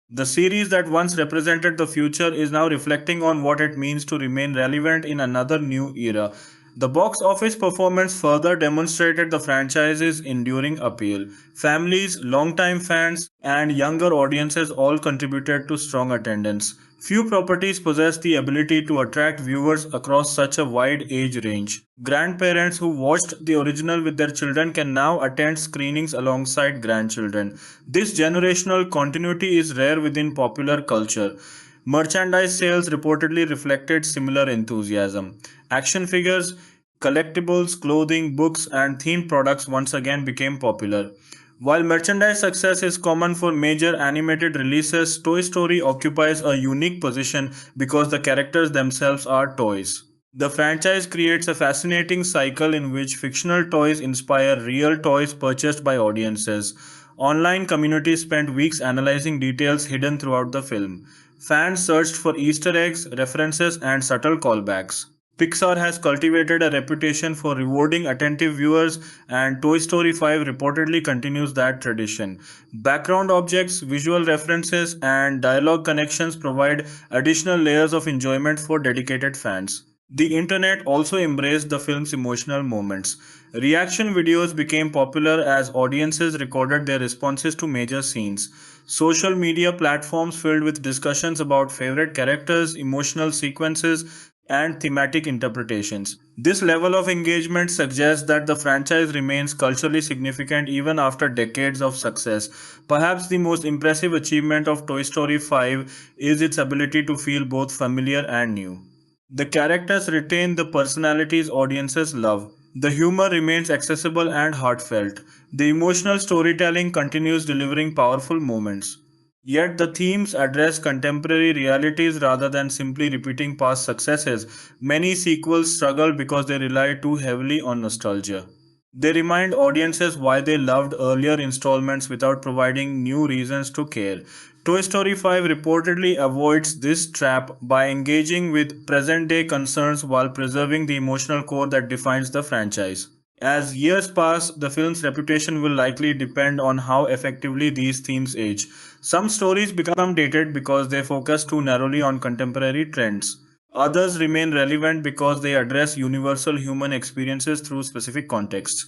The series that once represented the future is now reflecting on what it means to remain relevant in another new era. The box office performance further demonstrated the franchise's enduring appeal. Families, longtime fans, and younger audiences all contributed to strong attendance. Few properties possess the ability to attract viewers across such a wide age range. Grandparents who watched the original with their children can now attend screenings alongside grandchildren. This generational continuity is rare within popular culture. Merchandise sales reportedly reflected similar enthusiasm. Action figures, collectibles, clothing, books, and themed products once again became popular. While merchandise success is common for major animated releases, Toy Story occupies a unique position because the characters themselves are toys. The franchise creates a fascinating cycle in which fictional toys inspire real toys purchased by audiences. Online communities spent weeks analyzing details hidden throughout the film. Fans searched for Easter eggs, references, and subtle callbacks. Pixar has cultivated a reputation for rewarding attentive viewers, and Toy Story 5 reportedly continues that tradition. Background objects, visual references, and dialogue connections provide additional layers of enjoyment for dedicated fans. The internet also embraced the film's emotional moments. Reaction videos became popular as audiences recorded their responses to major scenes. Social media platforms filled with discussions about favorite characters, emotional sequences, and thematic interpretations. This level of engagement suggests that the franchise remains culturally significant even after decades of success. Perhaps the most impressive achievement of Toy Story 5 is its ability to feel both familiar and new. The characters retain the personalities audiences love. The humor remains accessible and heartfelt. The emotional storytelling continues delivering powerful moments. Yet the themes address contemporary realities rather than simply repeating past successes. Many sequels struggle because they rely too heavily on nostalgia. They remind audiences why they loved earlier installments without providing new reasons to care. Toy Story 5 reportedly avoids this trap by engaging with present day concerns while preserving the emotional core that defines the franchise. As years pass, the film's reputation will likely depend on how effectively these themes age. Some stories become dated because they focus too narrowly on contemporary trends. Others remain relevant because they address universal human experiences through specific contexts.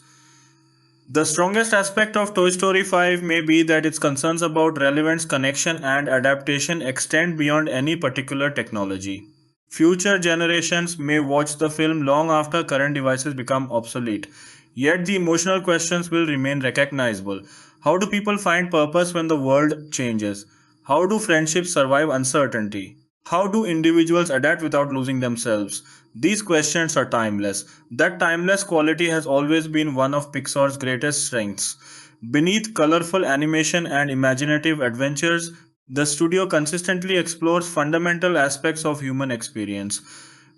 The strongest aspect of Toy Story 5 may be that its concerns about relevance, connection, and adaptation extend beyond any particular technology. Future generations may watch the film long after current devices become obsolete, yet the emotional questions will remain recognizable. How do people find purpose when the world changes? How do friendships survive uncertainty? How do individuals adapt without losing themselves? These questions are timeless. That timeless quality has always been one of Pixar's greatest strengths. Beneath colorful animation and imaginative adventures, the studio consistently explores fundamental aspects of human experience.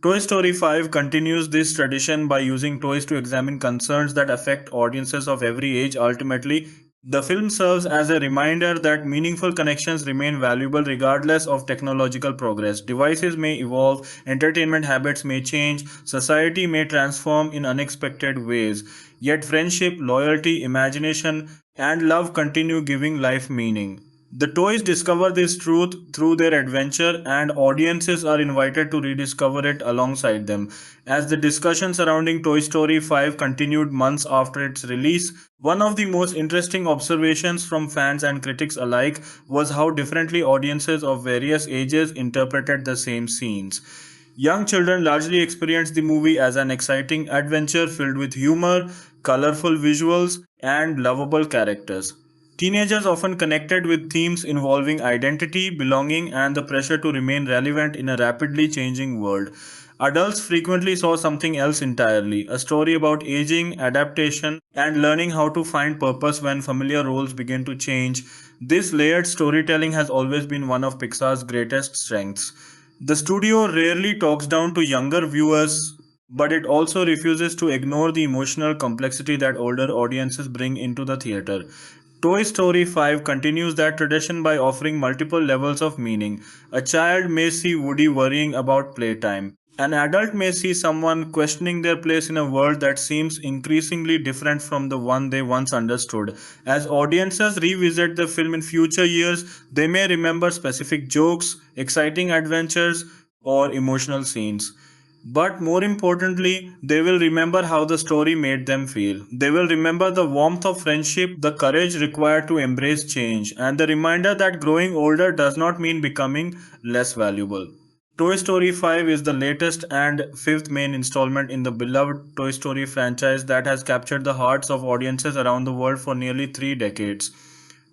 Toy Story 5 continues this tradition by using toys to examine concerns that affect audiences of every age. Ultimately, the film serves as a reminder that meaningful connections remain valuable regardless of technological progress. Devices may evolve, entertainment habits may change, society may transform in unexpected ways, yet friendship, loyalty, imagination, and love continue giving life meaning. The toys discover this truth through their adventure, and audiences are invited to rediscover it alongside them. As the discussion surrounding Toy Story 5 continued months after its release, one of the most interesting observations from fans and critics alike was how differently audiences of various ages interpreted the same scenes. Young children largely experienced the movie as an exciting adventure filled with humor, colorful visuals, and lovable characters. Teenagers often connected with themes involving identity, belonging, and the pressure to remain relevant in a rapidly changing world. Adults frequently saw something else entirely, a story about aging, adaptation, and learning how to find purpose when familiar roles begin to change. This layered storytelling has always been one of Pixar's greatest strengths. The studio rarely talks down to younger viewers, but it also refuses to ignore the emotional complexity that older audiences bring into the theater. Toy Story 5 continues that tradition by offering multiple levels of meaning. A child may see Woody worrying about playtime. An adult may see someone questioning their place in a world that seems increasingly different from the one they once understood. As audiences revisit the film in future years, they may remember specific jokes, exciting adventures, or emotional scenes. But more importantly, they will remember how the story made them feel. They will remember the warmth of friendship, the courage required to embrace change, and the reminder that growing older does not mean becoming less valuable. Toy Story 5 is the latest and fifth main installment in the beloved Toy Story franchise that has captured the hearts of audiences around the world for nearly 3 decades.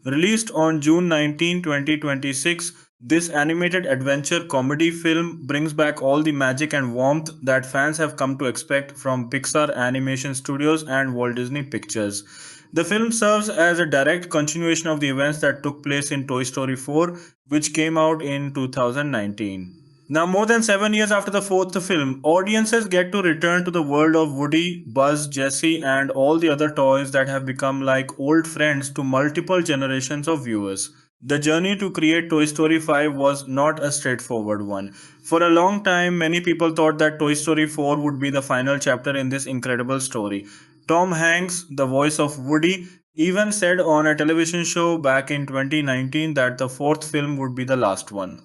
Released on June 19, 2026, this animated adventure comedy film brings back all the magic and warmth that fans have come to expect from Pixar Animation Studios and Walt Disney Pictures. The film serves as a direct continuation of the events that took place in Toy Story 4, which came out in 2019. Now, more than 7 years after the fourth film, audiences get to return to the world of Woody, Buzz, Jessie, and all the other toys that have become like old friends to multiple generations of viewers. The journey to create Toy Story 5 was not a straightforward one. For a long time, many people thought that Toy Story 4 would be the final chapter in this incredible story. Tom Hanks, the voice of Woody, even said on a television show back in 2019 that the fourth film would be the last one.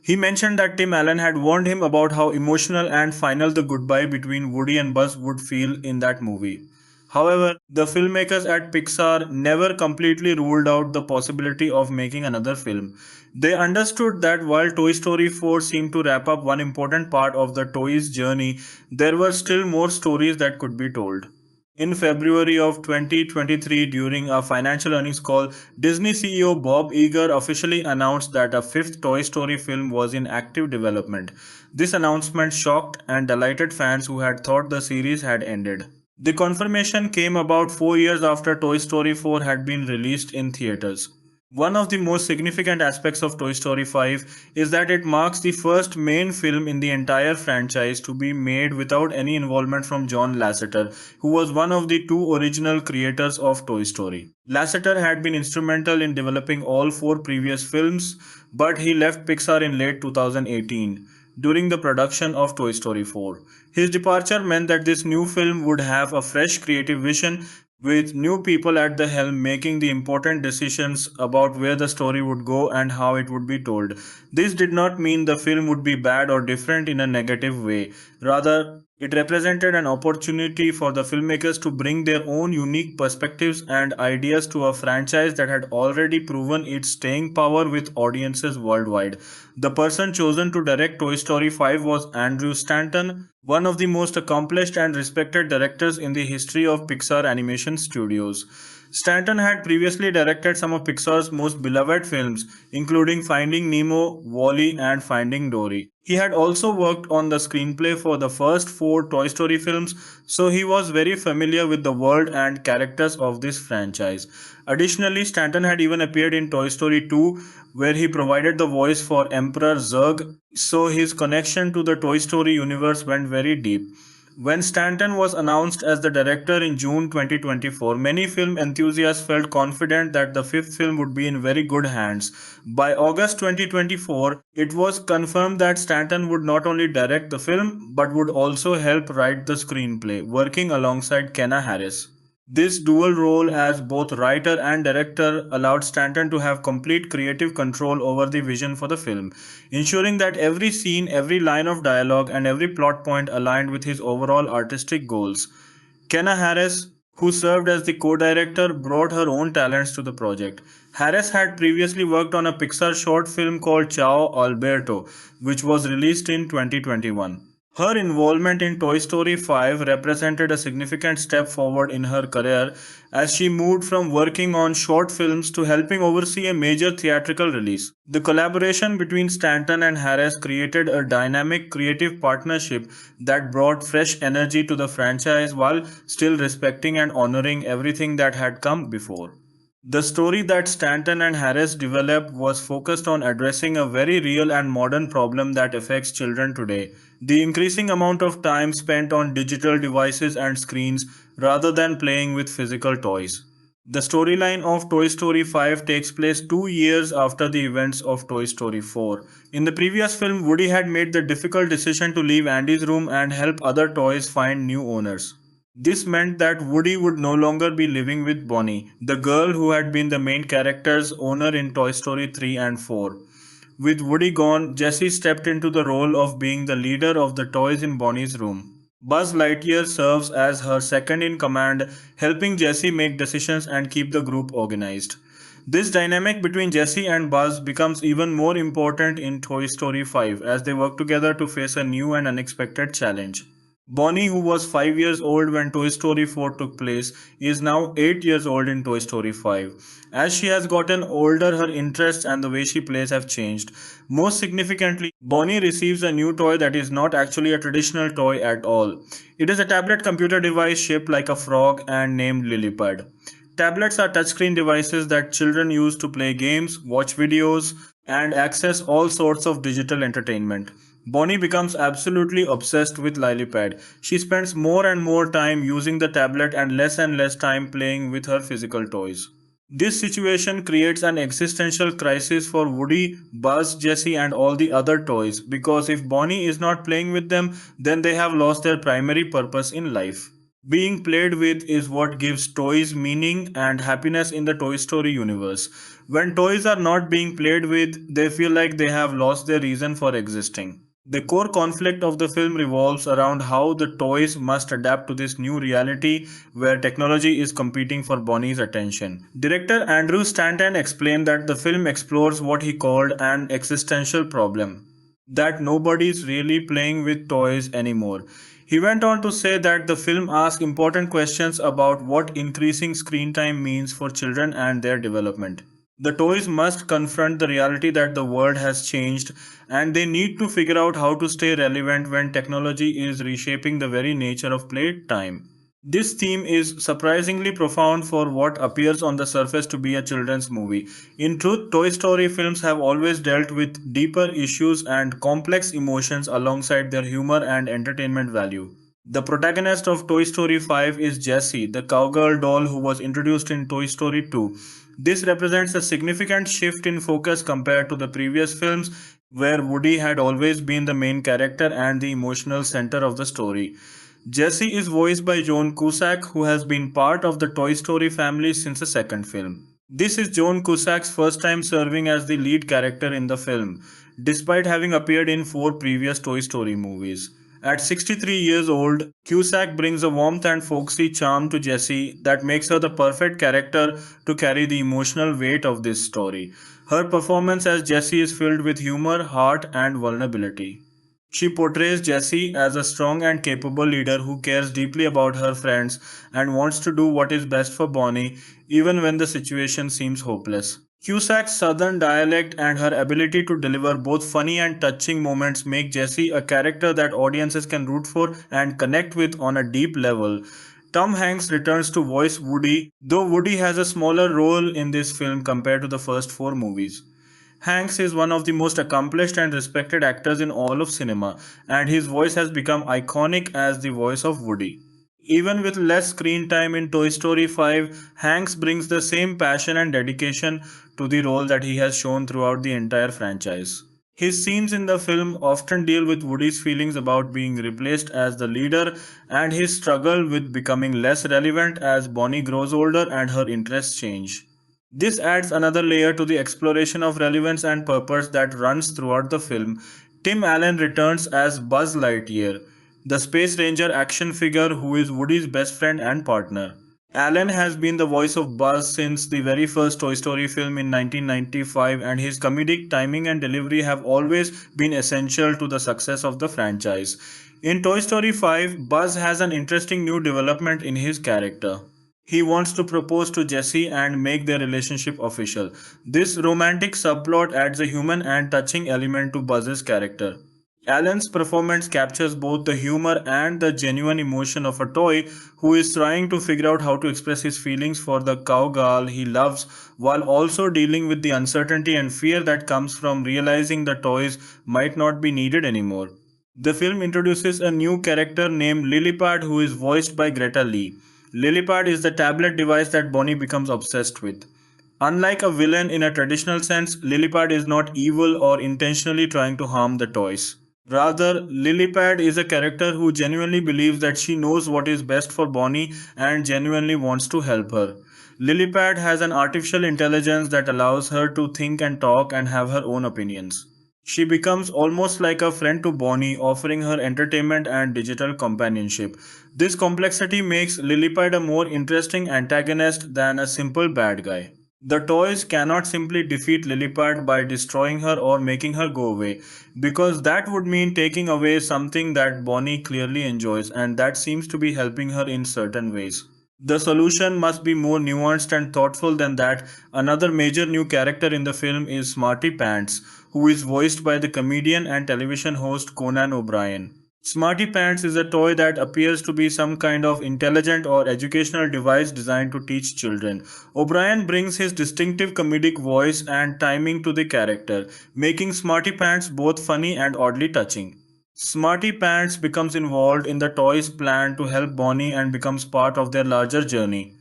He mentioned that Tim Allen had warned him about how emotional and final the goodbye between Woody and Buzz would feel in that movie. However, the filmmakers at Pixar never completely ruled out the possibility of making another film. They understood that while Toy Story 4 seemed to wrap up one important part of the toys' journey, there were still more stories that could be told. In February of 2023, during a financial earnings call, Disney CEO Bob Iger officially announced that a fifth Toy Story film was in active development. This announcement shocked and delighted fans who had thought the series had ended. The confirmation came about 4 years after Toy Story 4 had been released in theaters. One of the most significant aspects of Toy Story 5 is that it marks the first main film in the entire franchise to be made without any involvement from John Lasseter, who was one of the two original creators of Toy Story. Lasseter had been instrumental in developing all four previous films, but he left Pixar in late 2018 during the production of Toy Story 4. His departure meant that this new film would have a fresh creative vision, with new people at the helm making the important decisions about where the story would go and how it would be told. This did not mean the film would be bad or different in a negative way. Rather, it represented an opportunity for the filmmakers to bring their own unique perspectives and ideas to a franchise that had already proven its staying power with audiences worldwide. The person chosen to direct Toy Story 5 was Andrew Stanton, one of the most accomplished and respected directors in the history of Pixar Animation Studios. Stanton had previously directed some of Pixar's most beloved films, including Finding Nemo, WALL-E, and Finding Dory. He had also worked on the screenplay for the first 4 Toy Story films, so he was very familiar with the world and characters of this franchise. Additionally, Stanton had even appeared in Toy Story 2, where he provided the voice for Emperor Zurg, so his connection to the Toy Story universe went very deep. When Stanton was announced as the director in June 2024, many film enthusiasts felt confident that the fifth film would be in very good hands. By August 2024, it was confirmed that Stanton would not only direct the film, but would also help write the screenplay, working alongside Kenna Harris. This dual role as both writer and director allowed Stanton to have complete creative control over the vision for the film, ensuring that every scene, every line of dialogue, and every plot point aligned with his overall artistic goals. Kenna Harris, who served as the co-director, brought her own talents to the project. Harris had previously worked on a Pixar short film called Ciao Alberto, which was released in 2021. Her involvement in Toy Story 5 represented a significant step forward in her career as she moved from working on short films to helping oversee a major theatrical release. The collaboration between Stanton and Harris created a dynamic creative partnership that brought fresh energy to the franchise while still respecting and honoring everything that had come before. The story that Stanton and Harris developed was focused on addressing a very real and modern problem that affects children today: the increasing amount of time spent on digital devices and screens rather than playing with physical toys. The storyline of Toy Story 5 takes place 2 years after the events of Toy Story 4. In the previous film, Woody had made the difficult decision to leave Andy's room and help other toys find new owners. This meant that Woody would no longer be living with Bonnie, the girl who had been the main character's owner in Toy Story 3 and 4. With Woody gone, Jessie stepped into the role of being the leader of the toys in Bonnie's room. Buzz Lightyear serves as her second in command, helping Jessie make decisions and keep the group organized. This dynamic between Jessie and Buzz becomes even more important in Toy Story 5 as they work together to face a new and unexpected challenge. Bonnie, who was 5 years old when Toy Story 4 took place, is now 8 years old in Toy Story 5. As she has gotten older, her interests and the way she plays have changed. Most significantly, Bonnie receives a new toy that is not actually a traditional toy at all. It is a tablet computer device shaped like a frog and named Lilypad. Tablets are touchscreen devices that children use to play games, watch videos, and access all sorts of digital entertainment. Bonnie becomes absolutely obsessed with Lilypad. She spends more and more time using the tablet and less time playing with her physical toys. This situation creates an existential crisis for Woody, Buzz, Jessie, and all the other toys because if Bonnie is not playing with them, then they have lost their primary purpose in life. Being played with is what gives toys meaning and happiness in the Toy Story universe. When toys are not being played with, they feel like they have lost their reason for existing. The core conflict of the film revolves around how the toys must adapt to this new reality where technology is competing for Bonnie's attention. Director Andrew Stanton explained that the film explores what he called an existential problem, that nobody's really playing with toys anymore. He went on to say that the film asks important questions about what increasing screen time means for children and their development. The toys must confront the reality that the world has changed and they need to figure out how to stay relevant when technology is reshaping the very nature of playtime. This theme is surprisingly profound for what appears on the surface to be a children's movie. In truth, Toy Story films have always dealt with deeper issues and complex emotions alongside their humor and entertainment value. The protagonist of Toy Story 5 is Jessie, the cowgirl doll who was introduced in Toy Story 2. This represents a significant shift in focus compared to the previous films, where Woody had always been the main character and the emotional center of the story. Jessie is voiced by Joan Cusack, who has been part of the Toy Story family since the second film. This is Joan Cusack's first time serving as the lead character in the film, despite having appeared in 4 previous Toy Story movies. At 63 years old, Cusack brings a warmth and folksy charm to Jessie that makes her the perfect character to carry the emotional weight of this story. Her performance as Jessie is filled with humor, heart, and vulnerability. She portrays Jessie as a strong and capable leader who cares deeply about her friends and wants to do what is best for Bonnie even when the situation seems hopeless. Cusack's southern dialect and her ability to deliver both funny and touching moments make Jessie a character that audiences can root for and connect with on a deep level. Tom Hanks returns to voice Woody, though Woody has a smaller role in this film compared to the first 4 movies. Hanks is one of the most accomplished and respected actors in all of cinema, and his voice has become iconic as the voice of Woody. Even with less screen time in Toy Story 5, Hanks brings the same passion and dedication to the role that he has shown throughout the entire franchise. His scenes in the film often deal with Woody's feelings about being replaced as the leader and his struggle with becoming less relevant as Bonnie grows older and her interests change. This adds another layer to the exploration of relevance and purpose that runs throughout the film. Tim Allen returns as Buzz Lightyear, the Space Ranger action figure who is Woody's best friend and partner. Allen has been the voice of Buzz since the very first Toy Story film in 1995, and his comedic timing and delivery have always been essential to the success of the franchise. In Toy Story 5, Buzz has an interesting new development in his character. He wants to propose to Jessie and make their relationship official. This romantic subplot adds a human and touching element to Buzz's character. Allen's performance captures both the humor and the genuine emotion of a toy who is trying to figure out how to express his feelings for the cowgirl he loves while also dealing with the uncertainty and fear that comes from realizing the toys might not be needed anymore. The film introduces a new character named Lilypad who is voiced by Greta Lee. Lilypad is the tablet device that Bonnie becomes obsessed with. Unlike a villain in a traditional sense, Lilypad is not evil or intentionally trying to harm the toys. Rather, Lilypad is a character who genuinely believes that she knows what is best for Bonnie and genuinely wants to help her. Lilypad has an artificial intelligence that allows her to think and talk and have her own opinions. She becomes almost like a friend to Bonnie, offering her entertainment and digital companionship. This complexity makes Lilypad a more interesting antagonist than a simple bad guy. The toys cannot simply defeat Lilypad by destroying her or making her go away, because that would mean taking away something that Bonnie clearly enjoys and that seems to be helping her in certain ways. The solution must be more nuanced and thoughtful than that. Another major new character in the film is Smarty Pants, who is voiced by the comedian and television host Conan O'Brien. Smarty Pants is a toy that appears to be some kind of intelligent or educational device designed to teach children. O'Brien brings his distinctive comedic voice and timing to the character, making Smarty Pants both funny and oddly touching. Smarty Pants becomes involved in the toy's plan to help Bonnie and becomes part of their larger journey.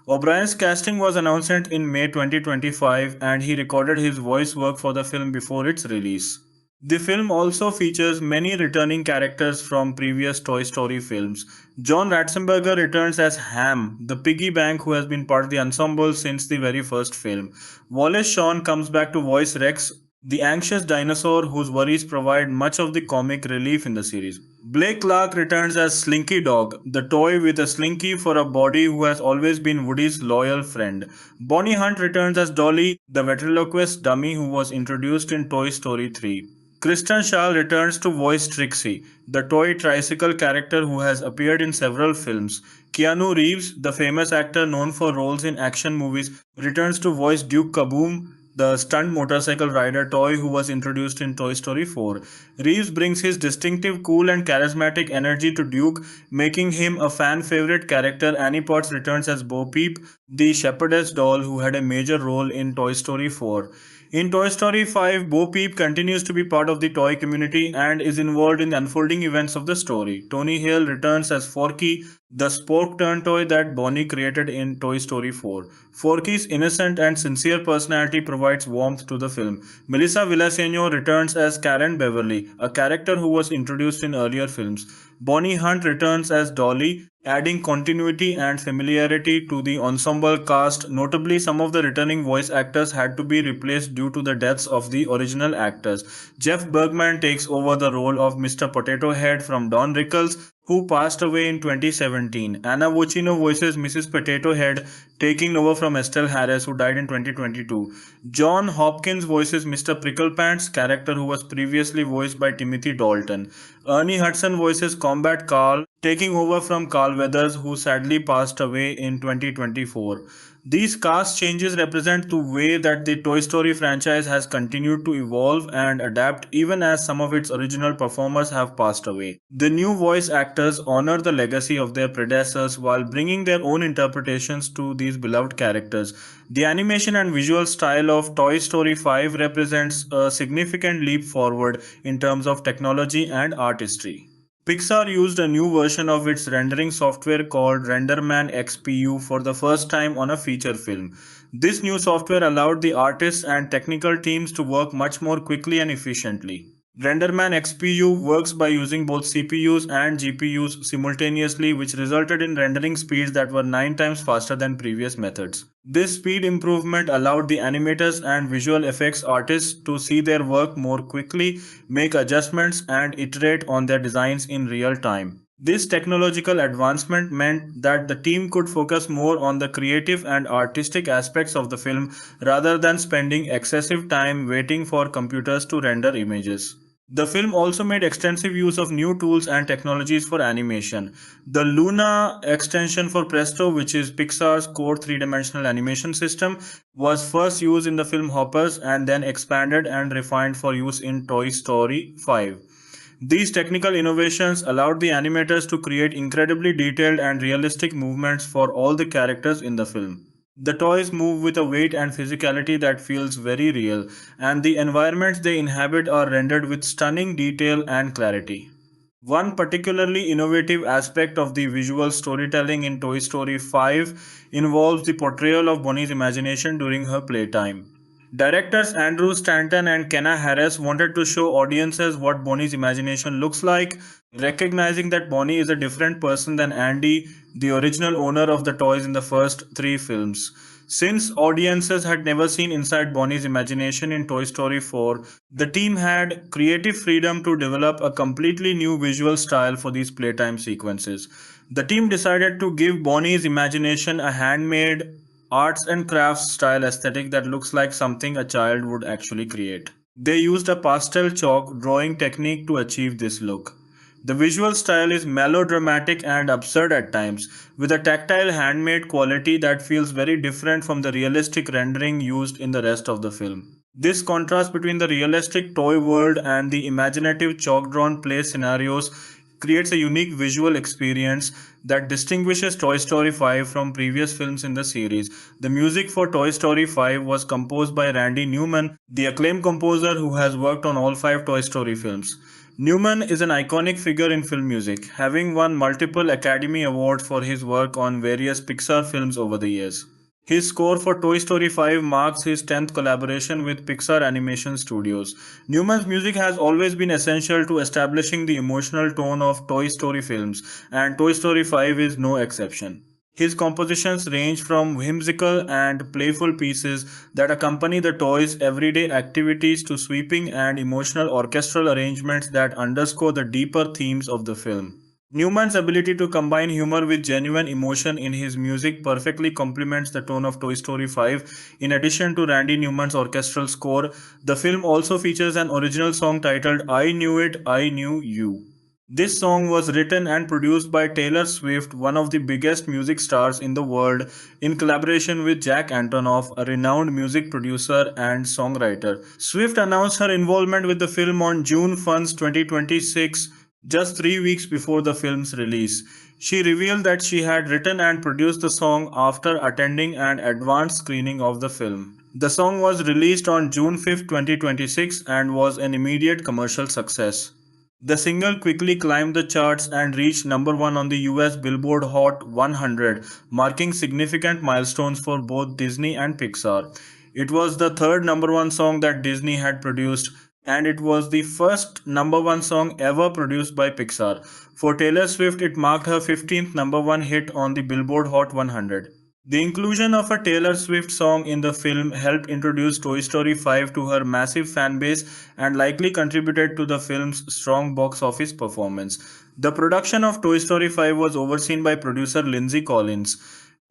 O'Brien's casting was announced in May 2025 and he recorded his voice work for the film before its release. The film also features many returning characters from previous Toy Story films. John Ratzenberger returns as Ham, the piggy bank who has been part of the ensemble since the very first film. Wallace Shawn comes back to voice Rex, the anxious dinosaur whose worries provide much of the comic relief in the series. Blake Clark returns as Slinky Dog, the toy with a slinky for a body who has always been Woody's loyal friend. Bonnie Hunt returns as Dolly, the ventriloquist dummy who was introduced in Toy Story 3. Kristen Schaal returns to voice Trixie, the toy tricycle character who has appeared in several films. Keanu Reeves, the famous actor known for roles in action movies, returns to voice Duke Kaboom, the stunt motorcycle rider toy who was introduced in Toy Story 4. Reeves brings his distinctive, cool and charismatic energy to Duke, making him a fan favorite character. Annie Potts returns as Bo Peep, the shepherdess doll who had a major role in Toy Story 4. In Toy Story 5, Bo Peep continues to be part of the toy community and is involved in the unfolding events of the story. Tony Hale returns as Forky, the spork turn toy that Bonnie created in Toy Story 4. Forky's innocent and sincere personality provides warmth to the film. Melissa Villaseñor returns as Karen Beverly, a character who was introduced in earlier films. Bonnie Hunt returns as Dolly, adding continuity and familiarity to the ensemble cast. Notably, some of the returning voice actors had to be replaced due to the deaths of the original actors. Jeff Bergman takes over the role of Mr. Potato Head from Don Rickles, who passed away in 2017. Anna Vocino voices Mrs. Potato Head, taking over from Estelle Harris, who died in 2022. John Hopkins voices Mr. Pricklepants, character who was previously voiced by Timothy Dalton. Ernie Hudson voices Combat Carl, taking over from Carl Weathers, who sadly passed away in 2024. These cast changes represent the way that the Toy Story franchise has continued to evolve and adapt even as some of its original performers have passed away. The new voice actors honor the legacy of their predecessors while bringing their own interpretations to these beloved characters. The animation and visual style of Toy Story 5 represents a significant leap forward in terms of technology and artistry. Pixar used a new version of its rendering software called RenderMan XPU for the first time on a feature film. This new software allowed the artists and technical teams to work much more quickly and efficiently. RenderMan XPU works by using both CPUs and GPUs simultaneously, which resulted in rendering speeds that were 9 times faster than previous methods. This speed improvement allowed the animators and visual effects artists to see their work more quickly, make adjustments, and iterate on their designs in real time. This technological advancement meant that the team could focus more on the creative and artistic aspects of the film rather than spending excessive time waiting for computers to render images. The film also made extensive use of new tools and technologies for animation. The Luna extension for Presto, which is Pixar's core three-dimensional animation system, was first used in the film Hoppers and then expanded and refined for use in Toy Story 5. These technical innovations allowed the animators to create incredibly detailed and realistic movements for all the characters in the film. The toys move with a weight and physicality that feels very real, and the environments they inhabit are rendered with stunning detail and clarity. One particularly innovative aspect of the visual storytelling in Toy Story 5 involves the portrayal of Bonnie's imagination during her playtime. Directors Andrew Stanton and Kenna Harris wanted to show audiences what Bonnie's imagination looks like, recognizing that Bonnie is a different person than Andy, the original owner of the toys in the first 3 films. Since audiences had never seen inside Bonnie's imagination in Toy Story 4, the team had creative freedom to develop a completely new visual style for these playtime sequences. The team decided to give Bonnie's imagination a handmade, arts and crafts style aesthetic that looks like something a child would actually create. They used a pastel chalk drawing technique to achieve this look. The visual style is melodramatic and absurd at times, with a tactile handmade quality that feels very different from the realistic rendering used in the rest of the film. This contrast between the realistic toy world and the imaginative chalk-drawn play scenarios creates a unique visual experience that distinguishes Toy Story 5 from previous films in the series. The music for Toy Story 5 was composed by Randy Newman, the acclaimed composer who has worked on all 5 Toy Story films. Newman is an iconic figure in film music, having won multiple Academy Awards for his work on various Pixar films over the years. His score for Toy Story 5 marks his 10th collaboration with Pixar Animation Studios. Newman's music has always been essential to establishing the emotional tone of Toy Story films, and Toy Story 5 is no exception. His compositions range from whimsical and playful pieces that accompany the toys' everyday activities to sweeping and emotional orchestral arrangements that underscore the deeper themes of the film. Newman's ability to combine humor with genuine emotion in his music perfectly complements the tone of Toy Story 5. In addition to Randy Newman's orchestral score, the film also features an original song titled I Knew It, I Knew You. This song was written and produced by Taylor Swift, one of the biggest music stars in the world, in collaboration with Jack Antonoff, a renowned music producer and songwriter. Swift announced her involvement with the film on June 1, 2026, just 3 weeks before the film's release. She revealed that she had written and produced the song after attending an advanced screening of the film. The song was released on June 5, 2026 and was an immediate commercial success. The single quickly climbed the charts and reached number 1 on the US Billboard Hot 100, marking significant milestones for both Disney and Pixar. It was the third number 1 song that Disney had produced, and it was the first number 1 song ever produced by Pixar. For Taylor Swift, it marked her 15th number 1 hit on the Billboard Hot 100. The inclusion of a Taylor Swift song in the film helped introduce Toy Story 5 to her massive fan base and likely contributed to the film's strong box office performance. The production of Toy Story 5 was overseen by producer Lindsay Collins,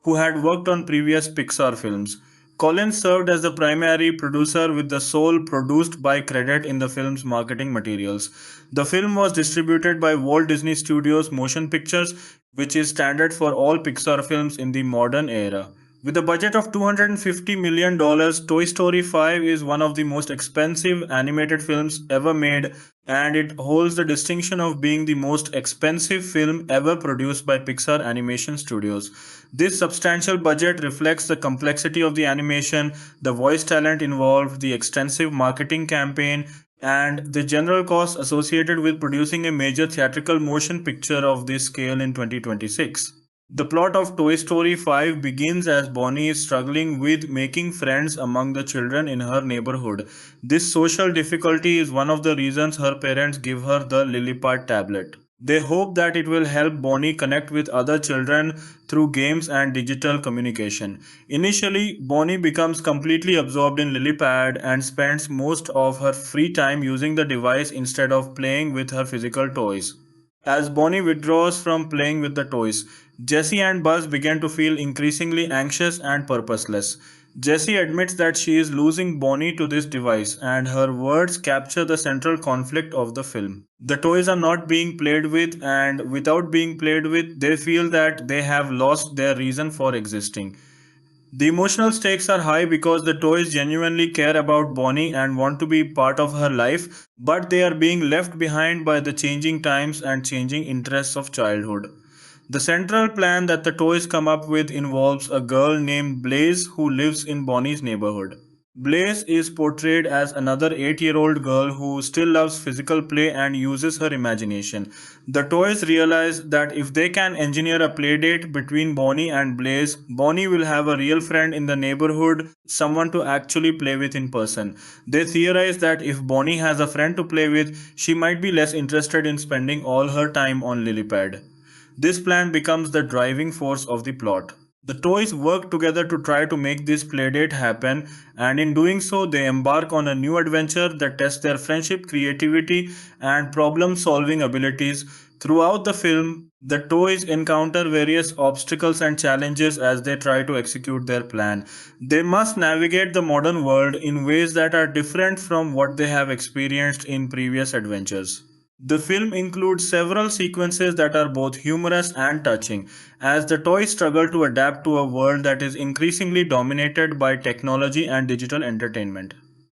who had worked on previous Pixar films. Collins served as the primary producer with the sole produced by credit in the film's marketing materials. The film was distributed by Walt Disney Studios Motion Pictures, which is standard for all Pixar films in the modern era. With a budget of $250 million, Toy Story 5 is one of the most expensive animated films ever made, and it holds the distinction of being the most expensive film ever produced by Pixar Animation Studios. This substantial budget reflects the complexity of the animation, the voice talent involved, the extensive marketing campaign, and the general costs associated with producing a major theatrical motion picture of this scale in 2026. The plot of Toy Story 5 begins as Bonnie is struggling with making friends among the children in her neighborhood. This social difficulty is one of the reasons her parents give her the Lillipad tablet. They hope that it will help Bonnie connect with other children through games and digital communication. Initially, Bonnie becomes completely absorbed in Lillipad and spends most of her free time using the device instead of playing with her physical toys. As Bonnie withdraws from playing with the toys, Jessie and Buzz begin to feel increasingly anxious and purposeless. Jessie admits that she is losing Bonnie to this device, and her words capture the central conflict of the film. The toys are not being played with, and without being played with, they feel that they have lost their reason for existing. The emotional stakes are high because the toys genuinely care about Bonnie and want to be part of her life, but they are being left behind by the changing times and changing interests of childhood. The central plan that the toys come up with involves a girl named Blaze who lives in Bonnie's neighborhood. Blaze is portrayed as another 8-year-old girl who still loves physical play and uses her imagination. The toys realize that if they can engineer a playdate between Bonnie and Blaze, Bonnie will have a real friend in the neighborhood, someone to actually play with in person. They theorize that if Bonnie has a friend to play with, she might be less interested in spending all her time on Lillipad. This plan becomes the driving force of the plot. The toys work together to try to make this playdate happen, and in doing so, they embark on a new adventure that tests their friendship, creativity, and problem-solving abilities. Throughout the film, the toys encounter various obstacles and challenges as they try to execute their plan. They must navigate the modern world in ways that are different from what they have experienced in previous adventures. The film includes several sequences that are both humorous and touching, as the toys struggle to adapt to a world that is increasingly dominated by technology and digital entertainment.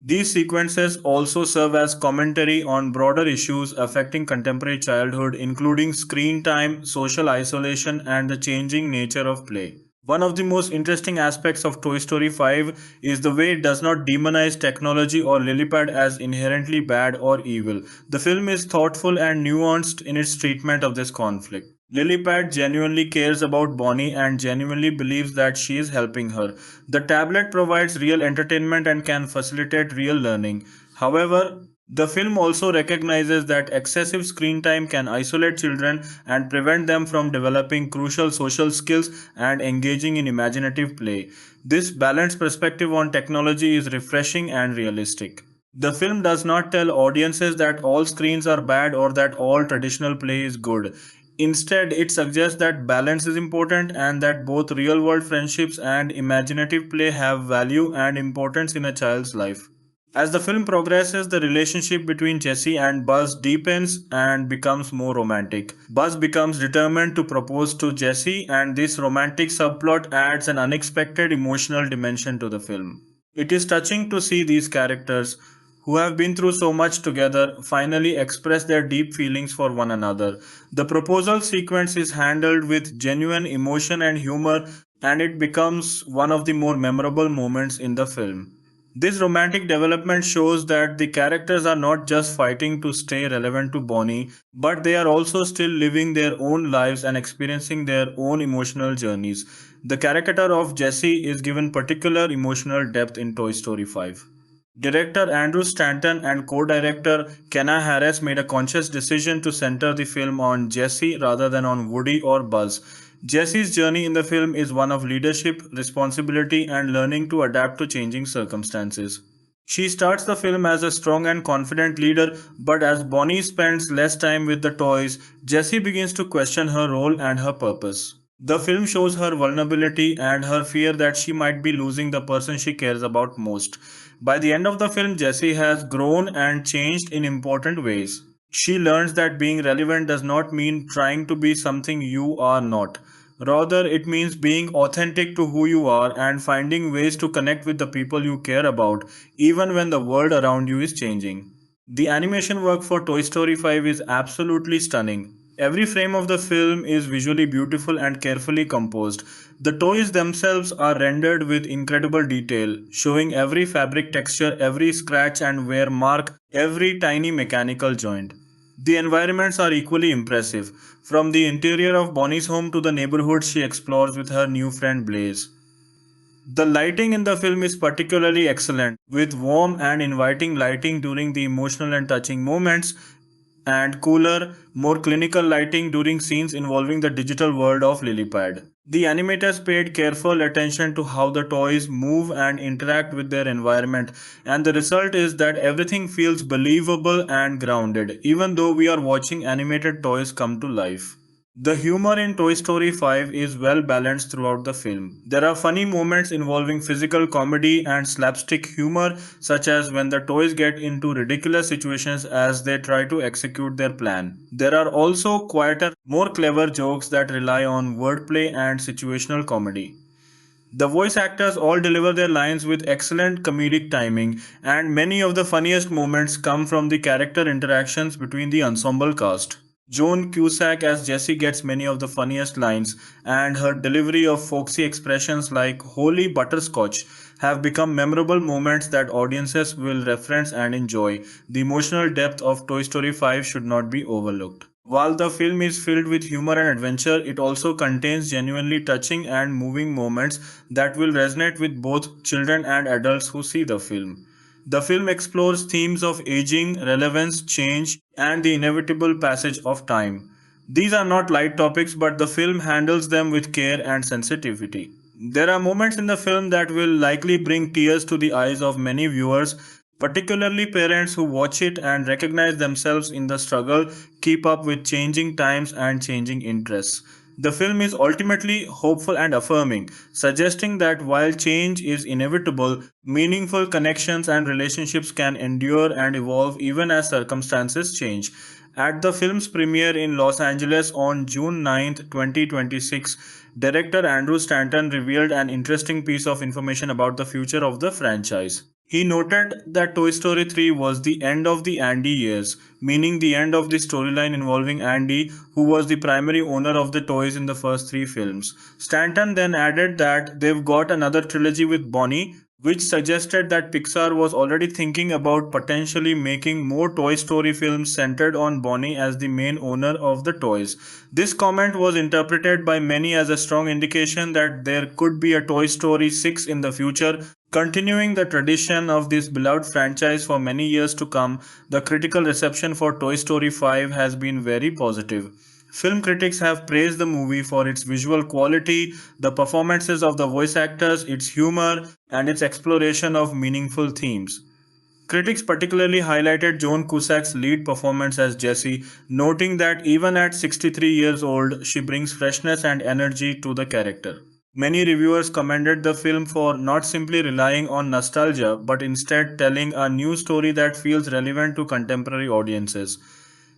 These sequences also serve as commentary on broader issues affecting contemporary childhood, including screen time, social isolation, and the changing nature of play. One of the most interesting aspects of Toy Story 5 is the way it does not demonize technology or Lillipad as inherently bad or evil. The film is thoughtful and nuanced in its treatment of this conflict. Lillipad genuinely cares about Bonnie and genuinely believes that she is helping her. The tablet provides real entertainment and can facilitate real learning. However, the film also recognizes that excessive screen time can isolate children and prevent them from developing crucial social skills and engaging in imaginative play. This balanced perspective on technology is refreshing and realistic. The film does not tell audiences that all screens are bad or that all traditional play is good. Instead, it suggests that balance is important and that both real world friendships and imaginative play have value and importance in a child's life. As the film progresses, the relationship between Jessie and Buzz deepens and becomes more romantic. Buzz becomes determined to propose to Jessie, and this romantic subplot adds an unexpected emotional dimension to the film. It is touching to see these characters, who have been through so much together, finally express their deep feelings for one another. The proposal sequence is handled with genuine emotion and humor, and it becomes one of the more memorable moments in the film. This romantic development shows that the characters are not just fighting to stay relevant to Bonnie, but they are also still living their own lives and experiencing their own emotional journeys. The character of Jessie is given particular emotional depth in Toy Story 5. Director Andrew Stanton and co-director Kenna Harris made a conscious decision to center the film on Jessie rather than on Woody or Buzz. Jessie's journey in the film is one of leadership, responsibility, and learning to adapt to changing circumstances. She starts the film as a strong and confident leader, but as Bonnie spends less time with the toys, Jessie begins to question her role and her purpose. The film shows her vulnerability and her fear that she might be losing the person she cares about most. By the end of the film, Jessie has grown and changed in important ways. She learns that being relevant does not mean trying to be something you are not. Rather, it means being authentic to who you are and finding ways to connect with the people you care about, even when the world around you is changing. The animation work for Toy Story 5 is absolutely stunning. Every frame of the film is visually beautiful and carefully composed. The toys themselves are rendered with incredible detail, showing every fabric texture, every scratch and wear mark, every tiny mechanical joint. The environments are equally impressive, from the interior of Bonnie's home to the neighborhood she explores with her new friend Blaze. The lighting in the film is particularly excellent, with warm and inviting lighting during the emotional and touching moments, and cooler, more clinical lighting during scenes involving the digital world of Lillipad. The animators paid careful attention to how the toys move and interact with their environment, and the result is that everything feels believable and grounded, even though we are watching animated toys come to life. The humor in Toy Story 5 is well balanced throughout the film. There are funny moments involving physical comedy and slapstick humor, such as when the toys get into ridiculous situations as they try to execute their plan. There are also quieter, more clever jokes that rely on wordplay and situational comedy. The voice actors all deliver their lines with excellent comedic timing, and many of the funniest moments come from the character interactions between the ensemble cast. Joan Cusack as Jessie gets many of the funniest lines, and her delivery of folksy expressions like "holy butterscotch" have become memorable moments that audiences will reference and enjoy. The emotional depth of Toy Story 5 should not be overlooked. While the film is filled with humor and adventure, it also contains genuinely touching and moving moments that will resonate with both children and adults who see the film. The film explores themes of aging, relevance, change, and the inevitable passage of time. These are not light topics, but the film handles them with care and sensitivity. There are moments in the film that will likely bring tears to the eyes of many viewers, particularly parents who watch it and recognize themselves in the struggle, keep up with changing times and changing interests. The film is ultimately hopeful and affirming, suggesting that while change is inevitable, meaningful connections and relationships can endure and evolve even as circumstances change. At the film's premiere in Los Angeles on June 9, 2026, director Andrew Stanton revealed an interesting piece of information about the future of the franchise. He noted that Toy Story 3 was the end of the Andy years, meaning the end of the storyline involving Andy, who was the primary owner of the toys in the first three films. Stanton then added that they've got another trilogy with Bonnie, which suggested that Pixar was already thinking about potentially making more Toy Story films centered on Bonnie as the main owner of the toys. This comment was interpreted by many as a strong indication that there could be a Toy Story 6 in the future, continuing the tradition of this beloved franchise for many years to come. The critical reception for Toy Story 5 has been very positive. Film critics have praised the movie for its visual quality, the performances of the voice actors, its humor, and its exploration of meaningful themes. Critics particularly highlighted Joan Cusack's lead performance as Jessie, noting that even at 63 years old, she brings freshness and energy to the character. Many reviewers commended the film for not simply relying on nostalgia, but instead telling a new story that feels relevant to contemporary audiences.